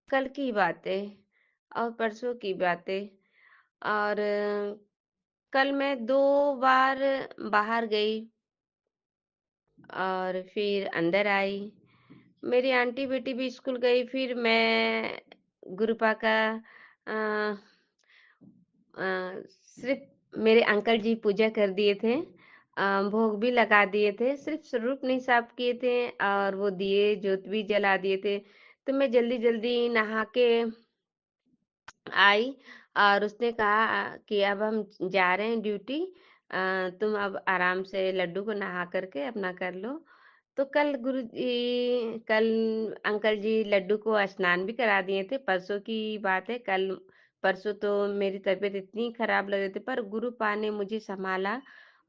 कल की बातें और परसों की बातें और कल मैं 2 बार बाहर गई और फिर अंदर आई। मेरी आंटी बेटी भी स्कूल गई, फिर मैं गुरुपा का अ अ, सिर्फ़ मेरे अंकल जी पूजा कर दिए थे। भोग भी लगा दिए थे, सिर्फ़ स्वरूप नहीं साफ़ किए थे और वो दिए जोत भी जला दिए थे। तो मैं जल्दी-जल्दी नहा के आई और उसने कहा कि अब हम जा रहे हैं ड्यूटी, तुम अब आराम से लड्डू को नहा करके अपना कर लो। तो कल अंकल जी लड्डू को स्नान भी करा दिए थे, परसों की बात है। कल परसों तो मेरी तबीयत इतनी खराब लग रही थी पर गुरु पा ने मुझे संभाला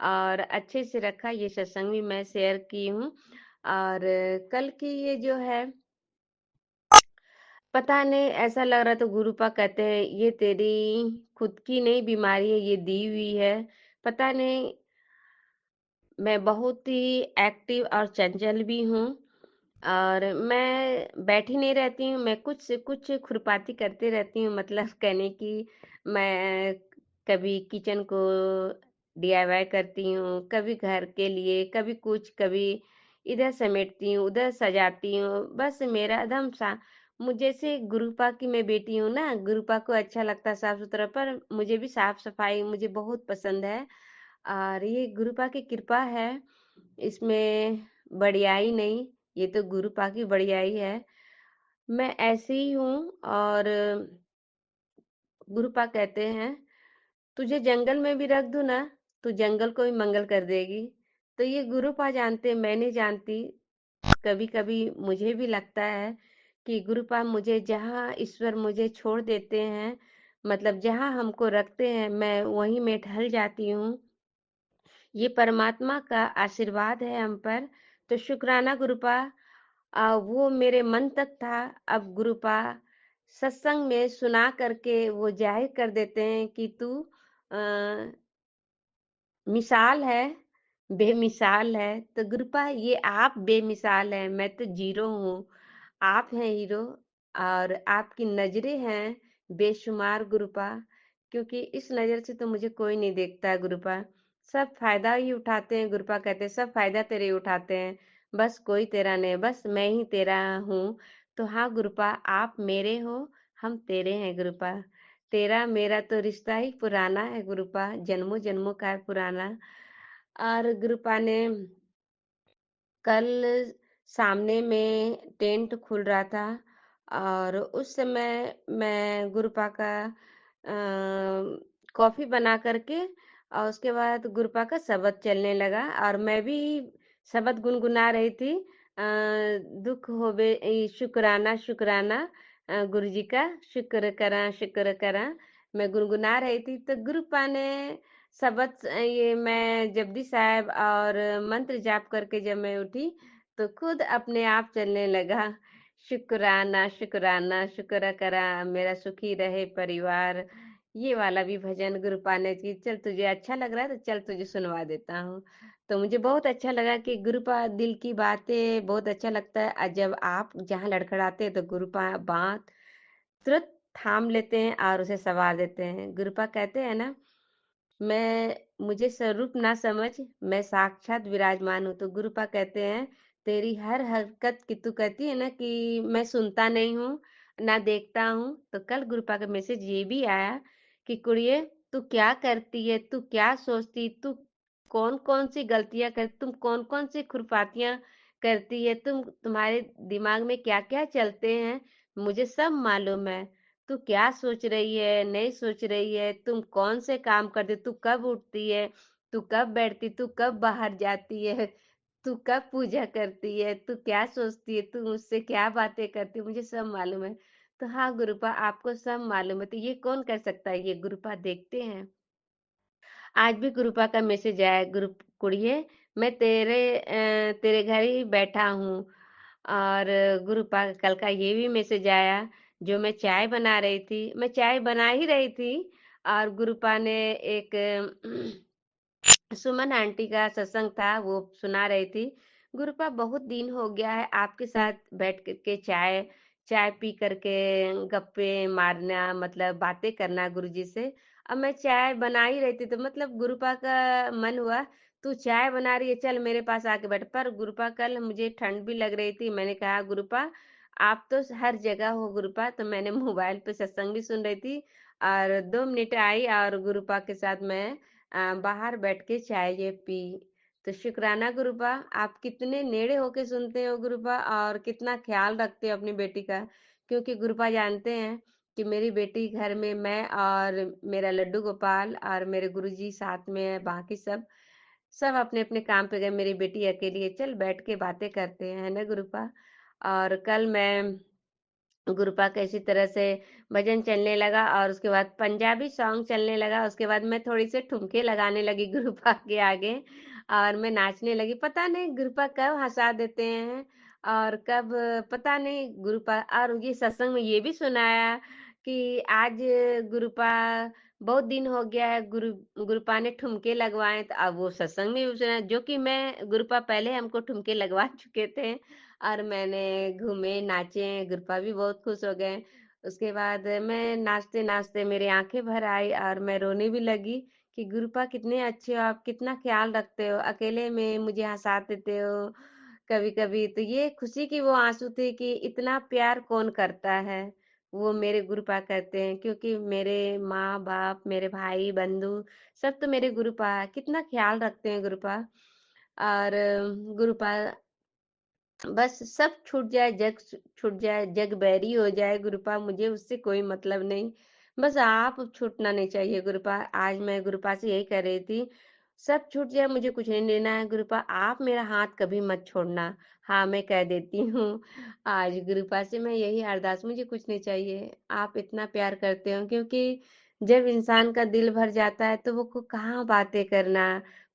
और अच्छे से रखा। ये सत्संग भी मैं शेयर की हूँ और कल की ये जो है पता नहीं ऐसा लग रहा था गुरुपा कहते हैं ये तेरी खुद की नहीं बीमारी है, ये दी हुई है। पता नहीं मैं बहुत ही एक्टिव और चंचल भी हूँ और मैं बैठी नहीं रहती हूँ, मैं कुछ से कुछ खुरपाती करते रहती हूँ। मतलब कहने की मैं कभी किचन को डीआईवाई करती हूँ, कभी घर के लिए, कभी कुछ, कभी इधर समेटती हूँ, उधर सजाती हूँ। बस मेरा एकदम सा मुझे जैसे गुरुपा की मैं बेटी हूँ ना, गुरुपा को अच्छा लगता है साफ-सुथरा पर मुझे भी साफ-सफाई मुझे बहुत पसंद है और ये गुरुपा की कृपा है। इसमें बड़ियाई नहीं, ये तो गुरुपा की बड़ियाई है। मैं ऐसी ही हूँ और गुरुपा कहते हैं, "तुझे जंगल में भी रख दूँ ना, तू जंगल को भी मंगल कर देगी।" तो ये गुरुपा जानते, मैं नहीं जानती। कभी-कभी मुझे भी लगता है कि गुरुपा मुझे जहाँ ईश्वर मुझे छोड़ देते हैं, मतलब जहाँ हमको रखते हैं, मैं वहीं मैं ढल जाती हूँ। ये परमात्मा का आशीर्वाद है हम पर, तो शुक्राना गुरुपा। वो मेरे मन तक था, अब गुरुपा सत्संग में सुना करके वो ज़ाहिर कर देते हैं कि तू अ, मिसाल है, बेमिसाल है। तो गुरुपा ये आप बेमिसाल हैं, मैं तो ज़ीरो हूँ। आप हैं हीरो और आपकी नज़रें हैं बेशुमार गुरुपा, क्योंकि इस नज़र से तो मुझे कोई नहीं देखता है गुरुपा। सब फ़ायदा ही उठाते हैं गुरुपा कहते हैं, सब फ़ायदा तेरे ही उठाते हैं, बस कोई तेरा नहीं, बस मैं ही तेरा हूँ। तो हाँ गुरुपा, आप मेरे हो, हम तेरे हैं गुरुपा। तेरा मेरा तो रिश्ता ही पुराना है गुरुपा, जन्मों-जन्मों का है पुराना। और गुरुपा ने कल सामने में टेंट खुल रहा था और उस समय मैं गुरुपा का कॉफ़ी बना करके और उसके बाद गुरुपा का शबद चलने लगा और मैं भी शबद गुनगुना रही थी। दुख होवे शुक्राना शुक्राना गुरु जी का शुक्र करा मैं गुनगुना रही थी तो गुरुपा ने ये मैं जपजी साहब और मंत्र जाप करके जब मैं उठी तो खुद अपने आप चलने लगा। शुक्राना शुक्राना शुक्र करा मेरा सुखी रहे परिवार। ये वाला भी भजन गुरुपा ने कि चल तुझे अच्छा लग रहा है तो चल तुझे सुनवा देता हूँ। तो मुझे बहुत अच्छा लगा कि गुरुपा दिल की बातें बहुत अच्छा लगता है, और जब आप जहाँ लड़खड़ाते हैं तो गुरुपा बात तुरंत थाम लेते हैं और उसे संवार देते हैं। गुरुपा कहते हैं ना, मैं मुझे स्वरूप ना समझ, मैं साक्षात विराजमान हूँ। तो गुरुपा कहते हैं, तेरी हर हरकत की तू कहती है ना कि मैं सुनता नहीं हूँ, ना देखता हूँ। तो कल गुरुपा का मैसेज ये भी आया कि कुड़िए, तू क्या करती है, तू क्या सोचती, तू कौन-कौन सी गलतियाँ कर तुम कौन-कौन सी खुरपातियाँ करती है, तुम्हारे दिमाग में क्या-क्या चलते हैं, मुझे सब मालूम है। तू क्या सोच रही है, नहीं सोच रही है, तुम कौन से काम करती, तू कब उठती है, तू कब बैठती, तू कब बाहर जाती है, तू कब पूजा करती है, तू क्या सोचती है, तू मुझसे क्या बातें करती है, मुझे सब मालूम है। तो हाँ गुरुपा, आपको सब मालूम है, तो ये कौन कर सकता है, ये गुरुपा देखते हैं। आज भी गुरुपा का मैसेज आया, गुरु कुड़िए, मैं तेरे घर ही बैठा हूँ। और गुरुपा का कल का ये भी मैसेज आया, जो मैं चाय बना रही थी, मैं चाय बना ही रही थी और गुरुपा ने एक सुमन आंटी का सत्संग था, वो सुना रही थी। गुरुपा, बहुत दिन हो गया है आपके साथ बैठ के चाय चाय पी करके गप्पे मारना, मतलब बातें करना गुरुजी से। अब मैं चाय बना ही रही थी तो मतलब गुरुपा का मन हुआ, तू चाय बना रही है, चल मेरे पास आके बैठ। पर गुरुपा, कल मुझे ठंड भी लग रही थी, मैंने कहा गुरुपा आप तो हर जगह हो गुरुपा। तो मैंने मोबाइल पे सत्संग भी सुन रही थी और 2 मिनट आई और गुरुपा के साथ मैं बाहर बैठ के चाय ये पी। तो शुक्राना गुरुपा, आप कितने नेड़े होके सुनते हो गुरुपा, और कितना ख्याल रखते हो अपनी बेटी का। क्योंकि गुरुपा जानते हैं कि मेरी बेटी घर में, मैं और मेरा लड्डू गोपाल और मेरे गुरुजी साथ में है, बाकी सब सब अपने अपने काम पे गए, मेरी बेटी अकेली है, चल बैठ के बातें करते हैं, है ना गुरुपा। और कल मैं गुरुपा का इसी तरह से भजन चलने लगा और उसके बाद पंजाबी सॉन्ग चलने लगा। उसके बाद मैं थोड़ी सी ठुमके लगाने लगी गुरुपा के आगे और मैं नाचने लगी। पता नहीं गुरुपा कब हंसा देते हैं और कब, पता नहीं गुरुपा। और ये सत्संग में ये भी सुनाया कि आज गुरुपा बहुत दिन हो गया है, गुरुपा ने ठुमके लगवाए। तो अब वो सत्संग में भी सुना, जो कि मैं गुरुपा पहले हमको ठुमके लगवा चुके थे और मैंने घूमे, नाचे, गुरुपा भी बहुत खुश हो गए। उसके बाद मैं नाचते-नाचते मेरी आँखें भर आई और मैं रोने भी लगी कि गुरुपा कितने अच्छे हो आप, कितना ख़्याल रखते हो, अकेले में मुझे हँसा देते हो कभी-कभी। तो ये खुशी की वो आँसू थे कि इतना प्यार कौन करता है, वो मेरे गुरुपा करते हैं। क्योंकि मेरे माँ-बाप, मेरे भाई, बंधु सब तो मेरे गुरुपा हैं, कितना ख़्याल रखते हैं गुरुपा। और गुरुपा बस सब छूट जाए, छूट जाए, जग बैरी हो जाए गुरुपा, मुझे उससे कोई मतलब नहीं। बस आप छूटना नहीं चाहिए गुरुपा। आज मैं गुरुपा से यही कह रही थी, सब छूट जाए मुझे कुछ नहीं लेना है गुरुपा, आप मेरा हाथ कभी मत छोड़ना। हाँ, मैं कह देती हूँ। आज गुरुपा से मैं यही अरदास, मुझे कुछ नहीं चाहिए, आप इतना प्यार करते हो। क्योंकि जब इंसान का दिल भर जाता है तो वो को कहाँ बातें करना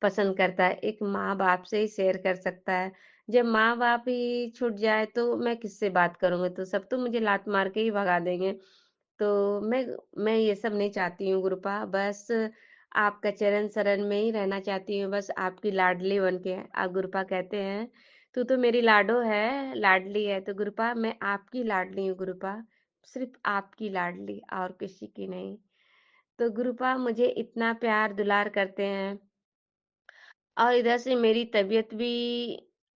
पसंद करता है, एक माँ-बाप से ही शेयर कर सकता है। जब माँ-बाप ही छूट जाए तो मैं किससे बात करूँगी, तो सब तो मुझे लात मार के ही भगा देंगे। तो मैं ये सब नहीं चाहती हूँ गुरुपा, बस आपका चरण शरण में ही रहना चाहती हूँ, बस आपकी लाडली बन के। गुरुपा कहते हैं, "तू तो मेरी लाडो है, लाडली है।" तो गुरुपा मैं आपकी लाडली हूँ गुरुपा, सिर्फ़ आपकी लाडली और किसी की नहीं। तो गुरुपा मुझे इतना प्यार दुलार करते हैं और इधर से मेरी तबीयत भी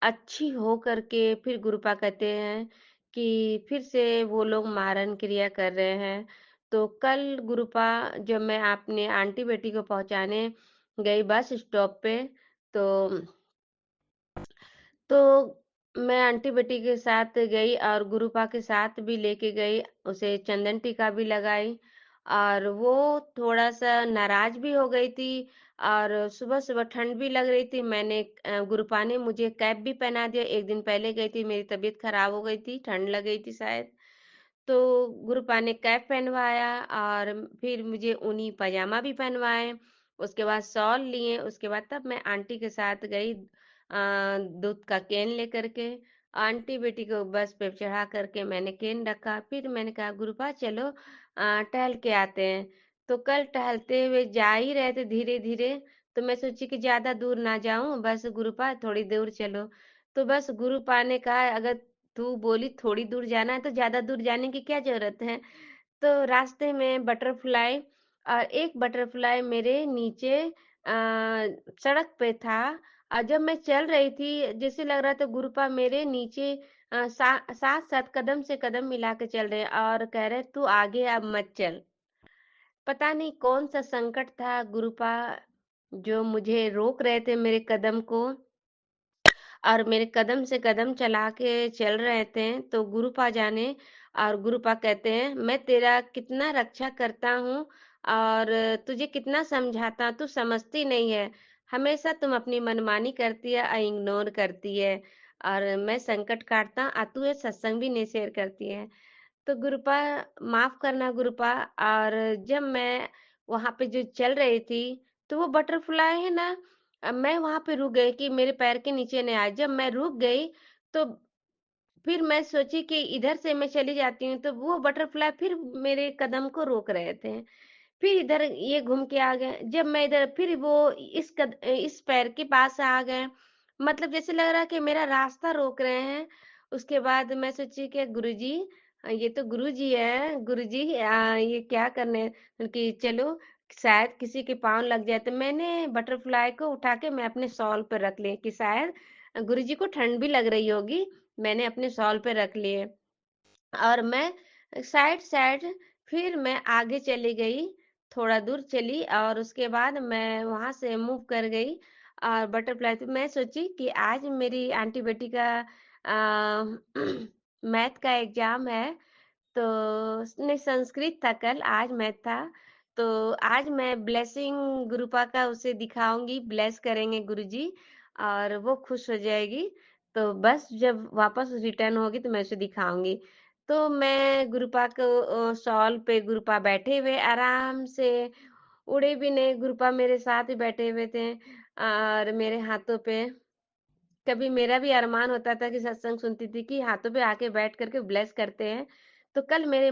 अच्छी हो करके फिर गुरुपा कहते हैं कि फिर से वो लोग मारन क्रिया कर रहे हैं। तो कल गुरुपा जब मैं अपने आंटी बेटी को पहुंचाने गई बस स्टॉप पे, तो तो मैं आंटी बेटी के साथ गई और गुरुपा के साथ भी लेके गई, उसे चंदन टीका भी लगाई और वो थोड़ा-सा नाराज़ भी हो गई थी और सुबह-सुबह ठंड भी लग रही थी। मैंने गुरुपा ने मुझे कैप भी पहना दिया, 1 दिन पहले गई थी, मेरी तबीयत खराब हो गई थी, ठंड लग गई थी शायद। तो गुरुपा ने कैप पहनवाया और फिर मुझे ऊनी पजामा भी पहनवाए, उसके बाद शॉल लिए, उसके बाद तब मैं आंटी के साथ गई दूध का केन लेकर के। आंटी बेटी को बस पे चढ़ा करके मैंने केन रखा, फिर मैंने कहा गुरुपा चलो टहल के आते हैं। तो कल टहलते हुए जा ही रहे थे धीरे-धीरे, तो मैं सोची कि ज़्यादा दूर ना जाऊँ, बस गुरुपा थोड़ी दूर चलो। तो बस गुरुपा ने कहा, "अगर तू बोली थोड़ी दूर जाना है, तो ज़्यादा दूर जाने की क्या ज़रूरत है?" तो रास्ते में बटरफ्लाई एक बटरफ्लाई मेरे नीचे सड़क पे था, और जब मैं चल रही थी, जैसे लग रहा था गुरुपा मेरे नीचे साथ-साथ कदम से कदम मिला के चल रहे हैं और कह रहे, "तू आगे अब मत चल।" पता नहीं कौन-सा संकट था गुरुपा, जो मुझे रोक रहे थे मेरे कदम को, और मेरे कदम से कदम चला के चल रहे थे, तो गुरुपा जाने। और गुरुपा कहते हैं, "मैं तेरा कितना रक्षा करता हूँ और तुझे कितना समझाता, तू समझती नहीं है। हमेशा तुम अपनी मनमानी करती है और इग्नोर करती है, और मैं संकट काटता और तू ये सत्संग भी नहीं शेयर करती है।" तो गुरुपा, माफ़ करना गुरुपा। और जब मैं वहाँ पे जो चल रही थी, तो वो बटरफ्लाई है ना, मैं वहाँ पे रुक गई कि मेरे पैर के नीचे ना आए। जब मैं रुक गई, तो फिर मैं सोची कि इधर से मैं चली जाती हूँ, तो वो बटरफ्लाई फिर मेरे कदम को रोक रहे थे। फिर इधर ये घूम के आ गए। जब मैं इधर, फिर वो इस पैर के पास आ गए। मतलब जैसे लग रहा है कि मेरा रास्ता रोक रहे हैं। उसके बाद मैं सोची कि गुरुजी, ये तो गुरुजी हैं, गुरुजी ये क्या करने, कि चलो शायद किसी के पाँव लग जाए। तो मैंने बटरफ्लाई को उठा के मैं अपने शॉल पे रख ली कि शायद गुरुजी को ठंड भी लग रही होगी। मैंने अपने शॉल पे रख लिए। और मैं साइड-साइड, फिर मैं आगे चली गई, थोड़ा दूर चली और उसके बाद मैं वहाँ से मूव कर गई। और बटरफ्लाई पे मैं सोची कि आज मेरी आंटी बेटी का अ, मैथ का एग्ज़ाम है, तो नहीं, संस्कृत था कल, आज मैथ था। तो आज मैं ब्लेसिंग गुरुपा का उसे दिखाऊँगी, ब्लेस करेंगे गुरुजी और वो खुश हो जाएगी। तो बस जब वापस रिटर्न होगी तो मैं उसे दिखाऊँगी। तो मैं गुरुपा को शॉल पे गुरुपा बैठे हुए आराम से, उड़े भी नहीं, गुरुपा मेरे साथ ही बैठे हुए थे और मेरे हाथों पे। कभी मेरा भी अरमान होता था कि सत्संग सुनती थी कि हाथों पे आके बैठ करके ब्लेस करते हैं। तो कल मेरे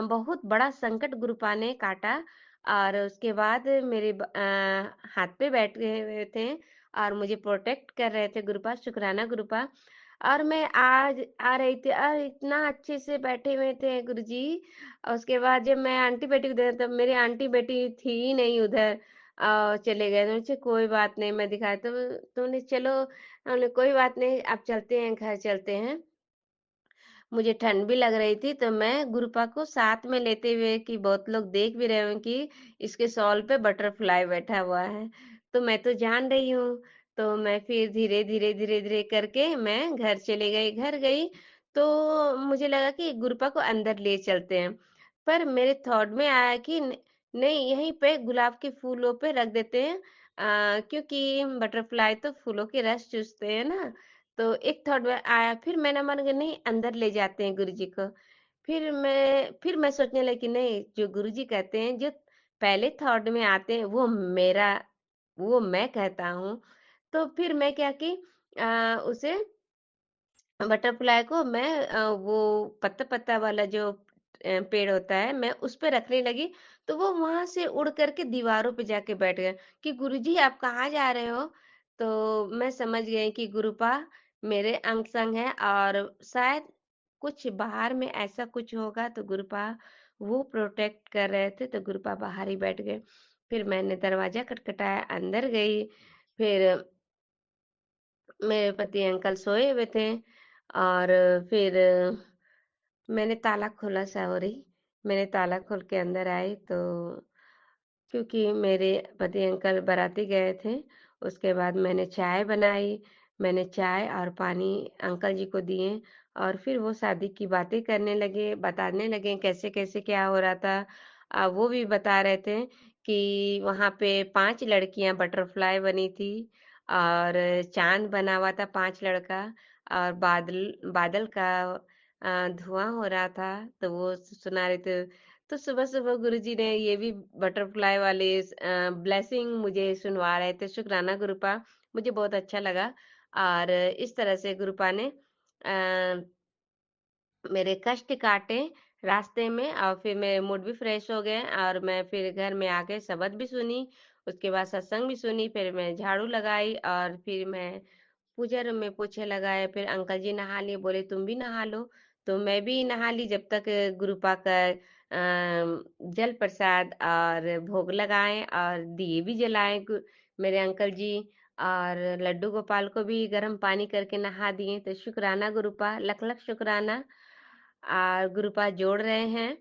बहुत बड़ा संकट गुरुपा ने काटा और उसके बाद मेरे हाथ पे बैठे हुए थे और मुझे प्रोटेक्ट कर रहे थे गुरुपा, शुक्राना गुरुपा। और मैं आज आ रही थी और इतना अच्छे से बैठे हुए थे गुरुजी। और उसके बाद जब मैं आंटी बेटी को देखा, तब मेरी आंटी बेटी थी ही नहीं उधर, चले गए। तो मुझे कोई बात नहीं, मैं दिखाया तो तूने चलो, हमने कोई बात नहीं, अब चलते हैं, घर चलते हैं। मुझे ठंड भी लग रही थी, तो मैं गुरुपा को साथ में लेते हुए, कि बहुत लोग देख भी रहे हों कि इसके शॉल पे बटरफ्लाई बैठा हुआ है, तो मैं तो जान रही हूँ। तो मैं फिर धीरे-धीरे, धीरे-धीरे करके मैं घर चली गई। घर गई, तो मुझे लगा कि गुरुपा को अंदर ले चलते हैं, पर मेरे थॉट में आया कि नहीं, यहीं पे गुलाब के फूलों पे रख देते हैं, क्योंकि बटरफ्लाई तो फूलों के रस चूसते हैं ना। तो एक थॉट में आया, फिर मैंने मन किया नहीं, अंदर ले जाते हैं गुरुजी को। फिर मैं सोचने लगी नहीं, जो गुरुजी कहते हैं, जो पहले थॉट में आते हैं, वो मैं कहता हूँ। तो फिर मैं क्या की, उसे बटरफ्लाई को मैं वो पत्ता-पत्ता वाला जो पेड़ होता है, मैं उस पे रखने लगी, तो वो वहाँ से उड़ कर के दीवारों पे जाके बैठ गया कि गुरुजी आप कहाँ जा रहे हो? तो मैं समझ गई कि गुरुपा मेरे अंग-संग है और शायद कुछ बाहर में ऐसा कुछ होगा, तो गुरुपा वो प्रोटेक्ट कर रहे थे, तो गुरुपा बाहर ही बैठ गए। फिर मैंने दरवाज़ा खटखटाया, अंदर गई, फिर मेरे पति अंकल सोए हुए थे और फिर मैंने ताला खोला, सॉरी, मैंने ताला खोल के अंदर आई, तो क्योंकि मेरे पति अंकल बाराती गए थे, उसके बाद मैंने चाय बनाई। मैंने चाय और पानी अंकल जी को दिए और फिर वो शादी की बातें करने लगे, बताने लगे कैसे-कैसे क्या हो रहा था। वो भी बता रहे थे कि वहाँ पे 5 लड़कियाँ बटरफ्लाई बनी थी और चाँद बना हुआ था 5 लड़का, और बादल बादल का धुआँ हो रहा था, तो वो सुना रहे थे। तो सुबह-सुबह गुरुजी ने ये भी बटरफ्लाई वाले ब्लेसिंग मुझे सुनवा रहे थे, शुक्राना गुरुपा, मुझे बहुत अच्छा लगा। और इस तरह से गुरुपा ने अ, मेरे कष्ट काटे, रास्ते में, और फिर मेरे मूड भी फ्रेश हो गए और मैं फिर घर में आके शबद भी सुनी, उसके बाद सत्संग भी सुनी, फिर मैं झाड़ू लगाई और फिर मैं पूजा रूम में पोछे लगाए। फिर अंकल जी नहा लिए, बोले तुम भी नहा लो, तो मैं भी नहा ली। जब तक गुरुपा का जल प्रसाद और भोग लगाए और दिए भी जलाए मेरे अंकल जी, और लड्डू गोपाल को भी गर्म पानी करके नहा दिए। तो शुक्राना गुरुपा, लख लख शुक्राना। और गुरुपा जोड़ रहे हैं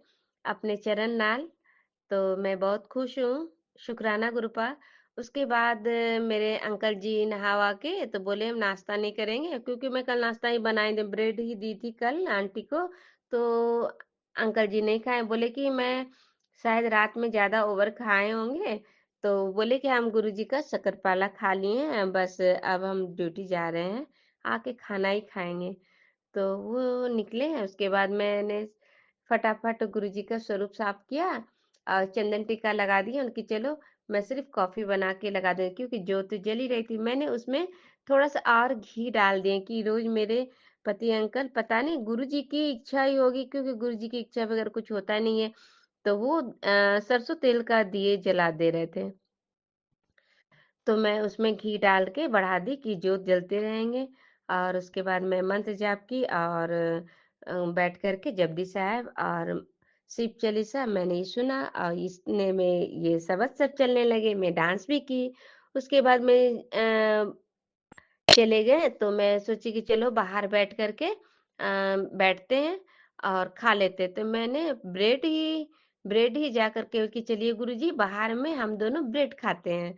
अपने चरण नाल, तो मैं बहुत खुश हूँ। शुक्राना गुरुपा। उसके बाद मेरे अंकल जी नहा के तो बोले हम नाश्ता नहीं करेंगे, क्योंकि मैं कल नाश्ता ही बनाई थी, ब्रेड ही दी थी कल आंटी को। तो अंकल जी नहीं खाए, बोले कि मैं शायद रात में ज्यादा ओवर खाए होंगे, तो बोले कि हम गुरुजी का शक्करपाला खा लिए हैं, बस अब हम ड्यूटी जा रहे हैं, आके खाना ही खाएंगे। तो वो निकले हैं। उसके बाद मैंने फटाफट गुरुजी का स्वरूप साफ किया और चंदन टीका लगा दिया उनकी। चलो मैं सिर्फ कॉफी बना के लगा दूंगी, क्योंकि ज्योत जल ही रही थी। मैंने उसमें थोड़ा सा और घी डाल दिए कि रोज मेरे पति अंकल, पता नहीं गुरुजी की इच्छा ही होगी, क्योंकि गुरुजी की इच्छा बगैर कुछ होता नहीं है, तो वो सरसों तेल का दिए जला दे रहे थे। तो मैं उसमें घी डाल के बढ़ा दी कि जोत जलते रहेंगे। और उसके बाद मैं मंत्र जाप की और बैठ करके जपजी साहब और शिव चालीसा मैंने ये सुना, और इसने में ये शब्द सब चलने लगे, मैं डांस भी की। उसके बाद मैं चले गए, तो मैं सोची कि चलो बाहर बैठ करके बैठते हैं और खा लेते। तो मैंने ब्रेड ही जा करके कि चलिए गुरुजी बाहर में हम दोनों ब्रेड खाते हैं,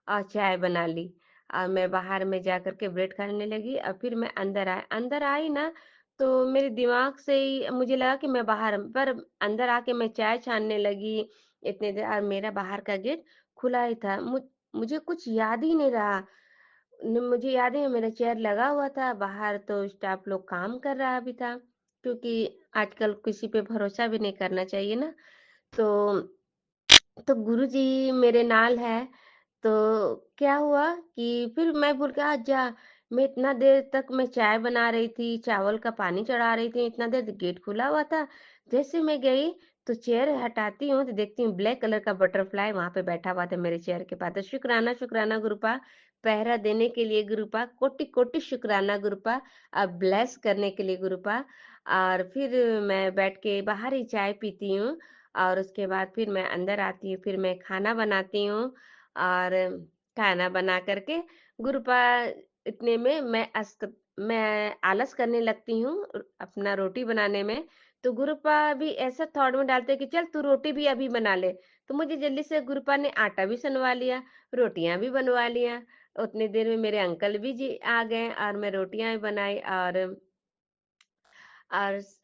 और चाय बना ली। और मैं बाहर में जा करके ब्रेड खाने लगी, और फिर मैं अंदर आई ना, तो मेरे दिमाग से ही मुझे लगा कि मैं बाहर, पर अंदर आके मैं चाय छानने लगी इतने देर, और मेरा बाहर का गेट खुला ही था। मुझे कुछ याद ही नहीं रहा। मुझे याद है मेरा चेयर लगा हुआ था बाहर, तो स्टाफ लोग काम कर रहा भी था, क्योंकि आजकल किसी पे भरोसा भी नहीं करना चाहिए ना। तो गुरुजी मेरे नाल है। तो क्या हुआ कि फिर मैं बोल के जा, मैं इतना देर तक मैं चाय बना रही थी, चावल का पानी चढ़ा रही थी, इतना देर गेट खुला हुआ था। जैसे मैं गई तो चेयर हटाती हूँ तो देखती हूँ ब्लैक कलर का बटरफ्लाई वहां पे बैठा हुआ था मेरे चेयर के पास। तो शुक्राना शुक्राना गुरुपा, पहरा देने के लिए गुरुपा, कोटि कोटि शुक्राना गुरुपा, अब ब्लेस करने के लिए गुरुपा। और फिर मैं बैठ के बाहर ही चाय पीती हूँ, और उसके बाद फिर मैं अंदर आती हूँ, फिर मैं खाना बनाती हूँ। और खाना बना करके गुरुपा, इतने में मैं आलस करने लगती हूँ अपना रोटी बनाने में। तो गुरुपा भी ऐसा थॉट में डालते हैं कि चल तू रोटी भी अभी बना ले। तो मुझे जल्दी से गुरुपा ने आटा भी सनवा लिया, रोटियां भी बनवा लिया। उतनी देर में मेरे अंकल भी जी आ गए और मैं रोटियां भी बनाई, और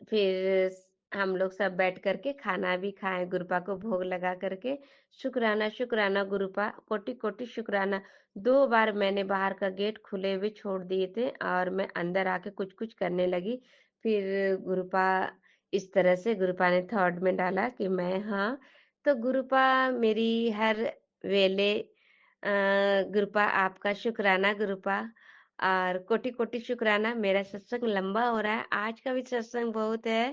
फिर हम लोग सब बैठ करके खाना भी खाए, गुरुपा को भोग लगा करके। शुक्राना शुक्राना गुरुपा, कोटि कोटि शुक्राना। 2 बार मैंने बाहर का गेट खुले हुए छोड़ दिए थे और मैं अंदर आके कुछ कुछ करने लगी। फिर गुरुपा, इस तरह से गुरुपा ने थॉट में डाला कि मैं, हाँ, तो गुरुपा मेरी हर वेले गुरुपा आपका शुक्राना गुरुपा, और कोटि कोटि शुक्राना। मेरा सत्संग लंबा हो रहा है, आज का भी सत्संग बहुत है,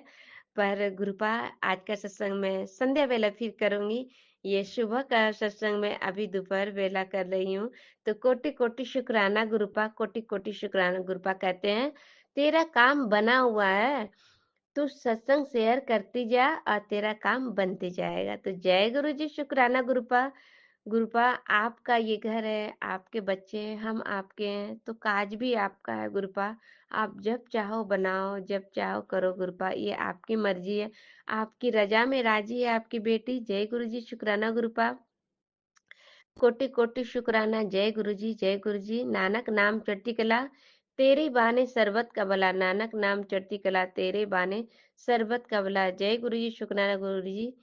पर गुरुपा आज का सत्संग मैं संध्या वेला फिर करूंगी। ये सुबह का सत्संग मैं अभी दोपहर वेला कर रही हूँ। तो कोटि कोटि शुक्राना गुरुपा, कोटि कोटि शुक्राना गुरुपा। कहते हैं तेरा काम बना हुआ है, तू सत्संग शेयर करती जा और तेरा काम बनते जाएगा। तो जय गुरु जी, शुक्राना गुरुपा। गुरुपा आपका ये घर है, आपके बच्चे हैं, हम आपके हैं, तो काज भी आपका है गुरुपा। आप जब चाहो बनाओ, जब चाहो करो गुरुपा, ये आपकी मर्जी है। आपकी रजा में राजी है आपकी बेटी। जय गुरु जी, शुक्राना गुरुपा। कोटि कोटि शुक्राना। जय गुरु जी, जय गुरु जी। नानक नाम चढ़ती कला, तेरे बाने सरबत का भला। नानक नाम चढ़ती कला, तेरे बाने सरबत का भला। जय गुरु जी, शुक्राना गुरु जी।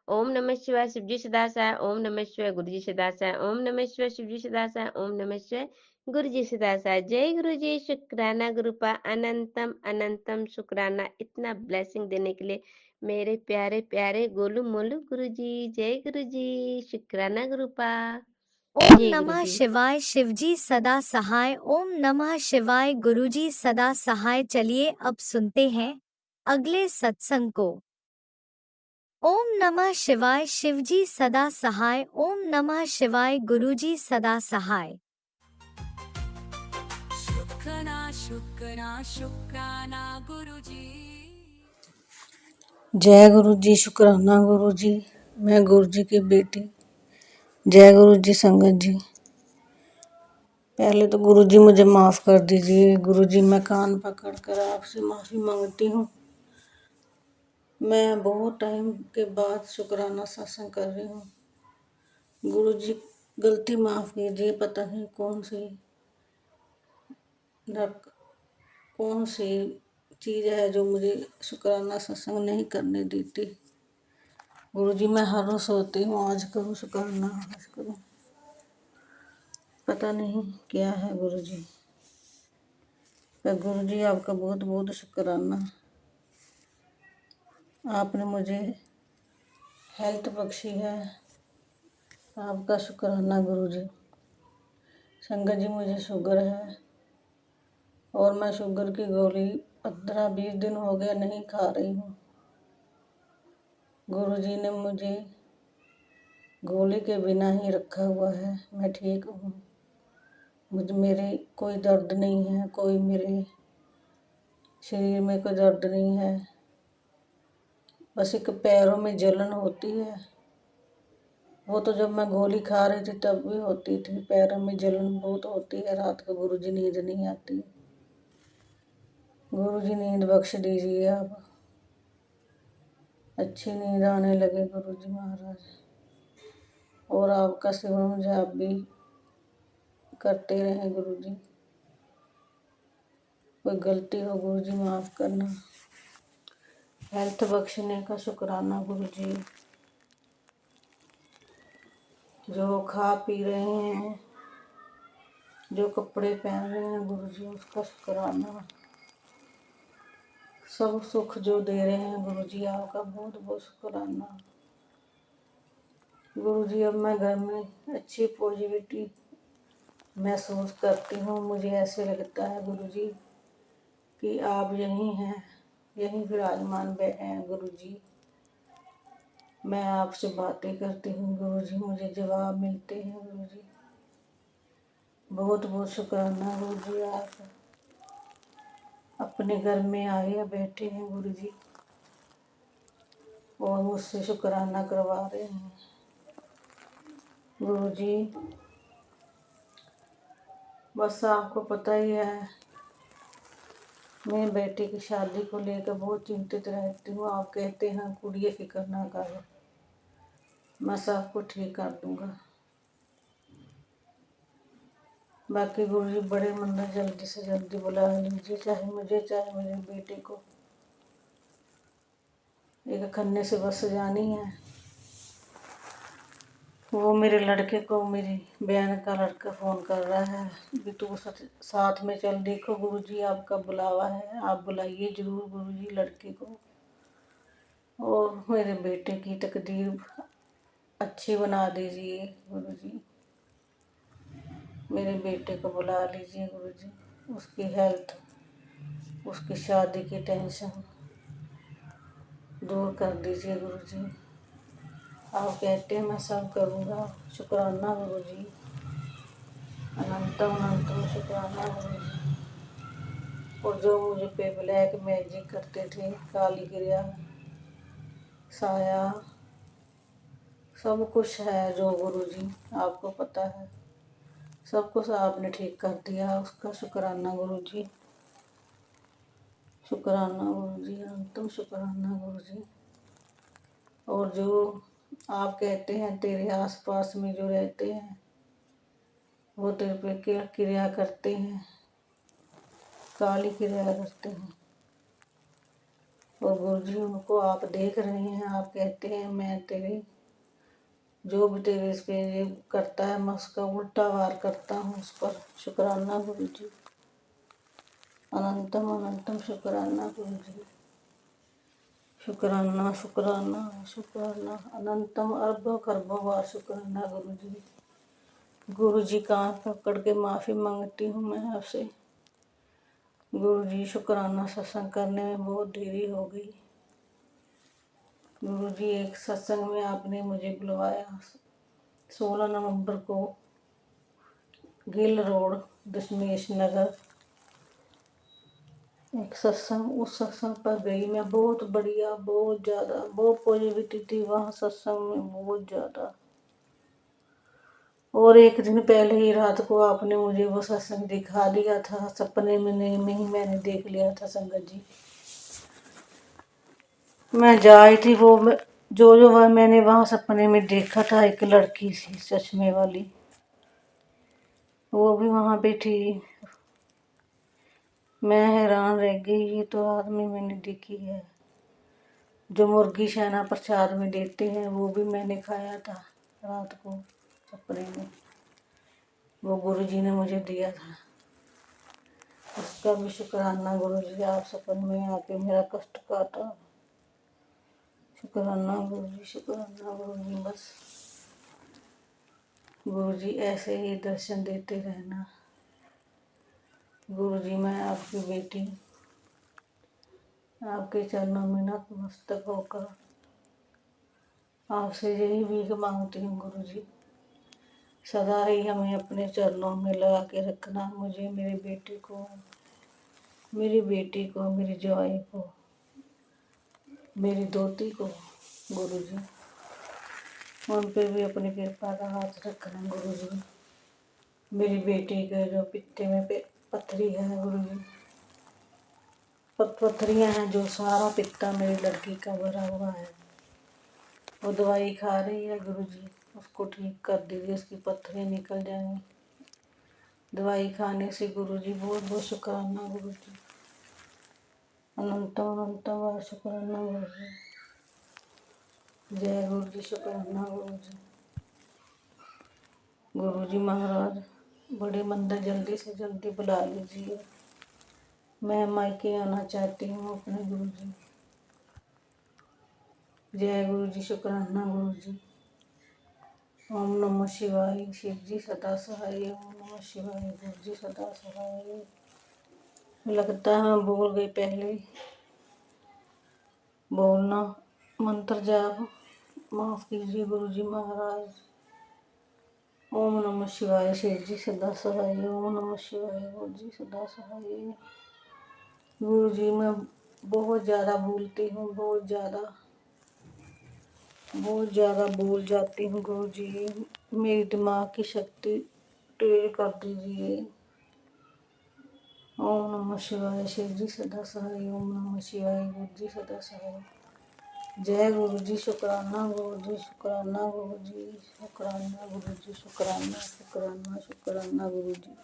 ओम नमः शिवाय, शिवजी सदासाय। ओम नमः शिवाय, गुरुजी सदासाय। ओम नमः शिवाय, शिवजी सदासाय। ओम नमः शिवाय, गुरुजी सदासाय। जय गुरु जी, शुक्राना गुरुपा, अनंतम अनंतम शुक्राना इतना ब्लेसिंग देने के लिए मेरे प्यारे प्यारे गोलू मोलू गुरु जी। जय गुरु जी, शुक्राना गुरुपा। ओम जय गुरु नमः जी। शिवाय, शिवजी सदा सहाय। ओम नमः शिवाय, गुरुजी सदा सहाय। चलिए अब सुनते हैं अगले सत्संग को। ओम नमः शिवाय शिवजी सदा सहाय। ओम नमः शिवाय गुरुजी सदा सहाय। शुक्राना शुक्राना गुरुजी। जय गुरु जी। शुक्राना गुरु जी। मैं गुरु जी की बेटी। जय गुरु जी। संगत जी, पहले तो गुरु जी मुझे माफ़ कर दीजिए। गुरु जी, मैं कान पकड़ कर आपसे माफ़ी मांगती हूँ। मैं बहुत टाइम के बाद शुक्राना सत्संग कर रही हूँ। गुरु जी, गलती माफ़ कीजिए। पता नहीं कौन सी चीज़ है जो मुझे शुक्राना सत्संग नहीं करने देती। गुरु जी, मैं हर रोज सोती हूँ, आज करूँ शुक्राना, आज करूँ, पता नहीं क्या है गुरु जी। पर गुरु जी, आपका बहुत बहुत शुक्राना। आपने मुझे हेल्थ बख्शी है, आपका शुक्राना गुरु जी। संगत जी, मुझे शुगर है और मैं शुगर की गोली 15-20 दिन हो गया नहीं खा रही हूँ। गुरु जी ने मुझे गोली के बिना ही रखा हुआ है। मैं ठीक हूँ। मेरे कोई दर्द नहीं है, कोई मेरे शरीर में कोई दर्द नहीं है। बस एक पैरों में जलन होती है। वो तो जब मैं गोली खा रही थी तब भी होती थी। पैरों में जलन बहुत होती है। रात को गुरु जी नींद नहीं आती। गुरु जी, नींद बख्श दीजिए आप। अच्छी नींद आने लगे गुरु जी महाराज। और आपका सेवन जाप भी करते रहें गुरु जी। कोई गलती हो गुरु जी माफ़ करना। हेल्थ बख्शने का शुक्राना गुरु जी। जो खा पी रहे हैं, जो कपड़े पहन रहे हैं गुरु जी, उसका शुक्राना। सब सुख जो दे रहे हैं गुरु जी, आपका बहुत बहुत शुक्राना। गुरु जी, अब मैं घर में अच्छी पॉजिटिविटी महसूस करती हूँ। मुझे ऐसे लगता है गुरु जी कि आप यहीं हैं, यहीं विराजमान बैठे हैं गुरु जी। मैं आपसे बातें करती हूँ गुरु जी, मुझे जवाब मिलते हैं गुरु जी। बहुत बहुत शुक्राना गुरु जी। आप अपने घर में आए या बैठे हैं गुरु जी और मुझसे शुक्राना करवा रहे हैं गुरु जी। बस आपको पता ही है, मैं बेटे की शादी को लेकर बहुत चिंतित रहती हूँ। आप कहते हैं कुड़िए फिक्र ना करो, मैं सबको ठीक कर दूंगा। बाकी गुरु जी, बड़े मंदिर जल्दी से जल्दी बुला लीजिए, चाहे मुझे चाहे मेरे बेटे को। एक खन्ने से बस जानी है। वो मेरे लड़के को मेरी बहन का लड़का फ़ोन कर रहा है कि तू साथ में चल। देखो गुरु जी, आपका बुलावा है, आप बुलाइए जरूर गुरु जी लड़के को। और मेरे बेटे की तकदीर अच्छी बना दीजिए गुरु जी। मेरे बेटे को बुला लीजिए गुरु जी। उसकी हेल्थ, उसकी शादी की टेंशन दूर कर दीजिए गुरु जी। आप कहते हैं मैं सब करूँगा। शुक्राना गुरु जी। अनंतम अनंतम शुक्राना गुरु जी। और जो मुझे पे ब्लैक मैजिक करते थे, काली क्रिया, साया, सब कुछ है जो गुरु जी आपको पता है, सब कुछ आपने ठीक कर दिया। उसका शुक्राना गुरु जी। शुक्राना गुरु जी, अनंतम शुक्राना गुरु जी। और जो आप कहते हैं तेरे आसपास में जो रहते हैं वो तेरे पे क्या क्रिया करते हैं, काली क्रिया करते हैं। और गुरु जी, उनको आप देख रहे हैं। आप कहते हैं मैं तेरे, जो भी तेरे इस पे ये करता है मैं उसका उल्टा वार करता हूँ उस पर। शुक्राना गुरु जी। अनंतम अनंतम शुक्राना गुरु जी। शुक्राना शुक्राना शुक्राना, अनंतम अरबों खरबों बार शुक्राना गुरु जी। गुरु जी, कान पकड़ के माफ़ी मांगती हूँ मैं आपसे गुरु जी। शुक्राना सत्संग करने में बहुत देरी हो गई। गुरुजी एक सत्संग में आपने मुझे बुलवाया 16 नवंबर को गिल रोड दशमेश नगर एक सत्संग। उस सत्संग पर गई मैं, बहुत बढ़िया, बहुत ज़्यादा, बहुत पॉजिटिविटी थी वहाँ सत्संग में, बहुत ज़्यादा। और एक दिन पहले ही रात को आपने मुझे वो सत्संग दिखा दिया था, सपने में नहीं में ही मैंने देख लिया था संगत जी। मैं जाई थी वो जो वह मैंने वहाँ सपने में देखा था, एक लड़की सी चश्मे वाली, वो भी वहाँ पे थी। मैं हैरान रह गई, ये तो आदमी मैंने देखी है। जो मुर्गी शहना प्रसाद में देते हैं वो भी मैंने खाया था रात को सपने में, वो गुरुजी ने मुझे दिया था। उसका भी शुक्राना गुरुजी, आप सपन में आके मेरा कष्ट काटा। शुक्राना गुरुजी, शुक्राना गुरुजी। बस गुरुजी ऐसे ही दर्शन देते रहना। गुरुजी मैं आपकी बेटी आपके चरणों में नतमस्तक होकर आपसे यही भीख मांगती हूँ गुरुजी, सदा ही हमें अपने चरणों में लगा के रखना, मुझे, मेरे बेटे को, मेरी बेटी को, मेरी जवाई को, मेरी दोती को गुरुजी, उन पे भी अपनी कृपा का हाथ रखना गुरुजी। मेरी बेटी के जो पित्ते में पथरी है गुरुजी, पथरियाँ हैं जो, सारा पित्ता मेरी लड़की का भरा हुआ है। वो दवाई खा रही है गुरुजी, उसको ठीक कर दीजिए, उसकी पथरियाँ निकल जाएंगी दवाई खाने से गुरुजी। बहुत बहुत शुक्राना गुरुजी, अनंतम अनंतम शुक्राना गुरुजी। जय गुरुजी, शुक्राना गुरुजी। गुरुजी महाराज बड़े मंदिर जल्दी से जल्दी बुला लीजिए, मैं मायके आना चाहती हूँ अपने गुरुजी। जय गुरुजी, शुक्राना गुरुजी। ओम नमः शिवाय, शिव जी सदा सहाय। ओम नमः शिवाय, गुरुजी सदा सहाय। लगता है मैं भूल गई पहले बोलना मंत्र जाप, माफ कीजिए गुरुजी महाराज। ओम नमः शिवाय, शिव जी सदा सहाय। ओम नमः शिवाय, गुरुजी सदा सहाय। गुरुजी मैं बहुत ज़्यादा भूलती हूँ, बहुत ज़्यादा भूल जाती हूँ गुरुजी, मेरी दिमाग की शक्ति टेढ़ कर दीजिए। ओम नमः शिवाय, शिव जी सदा सहाय। ओम नमः शिवाय, गुरुजी सदा सहाय। जय गुरुजी, शुक्राना गुरुजी, शुक्राना गुरुजी, शुक्राना गुरुजी, शुक्राना शुक्राना शुक्राना गुरुजी।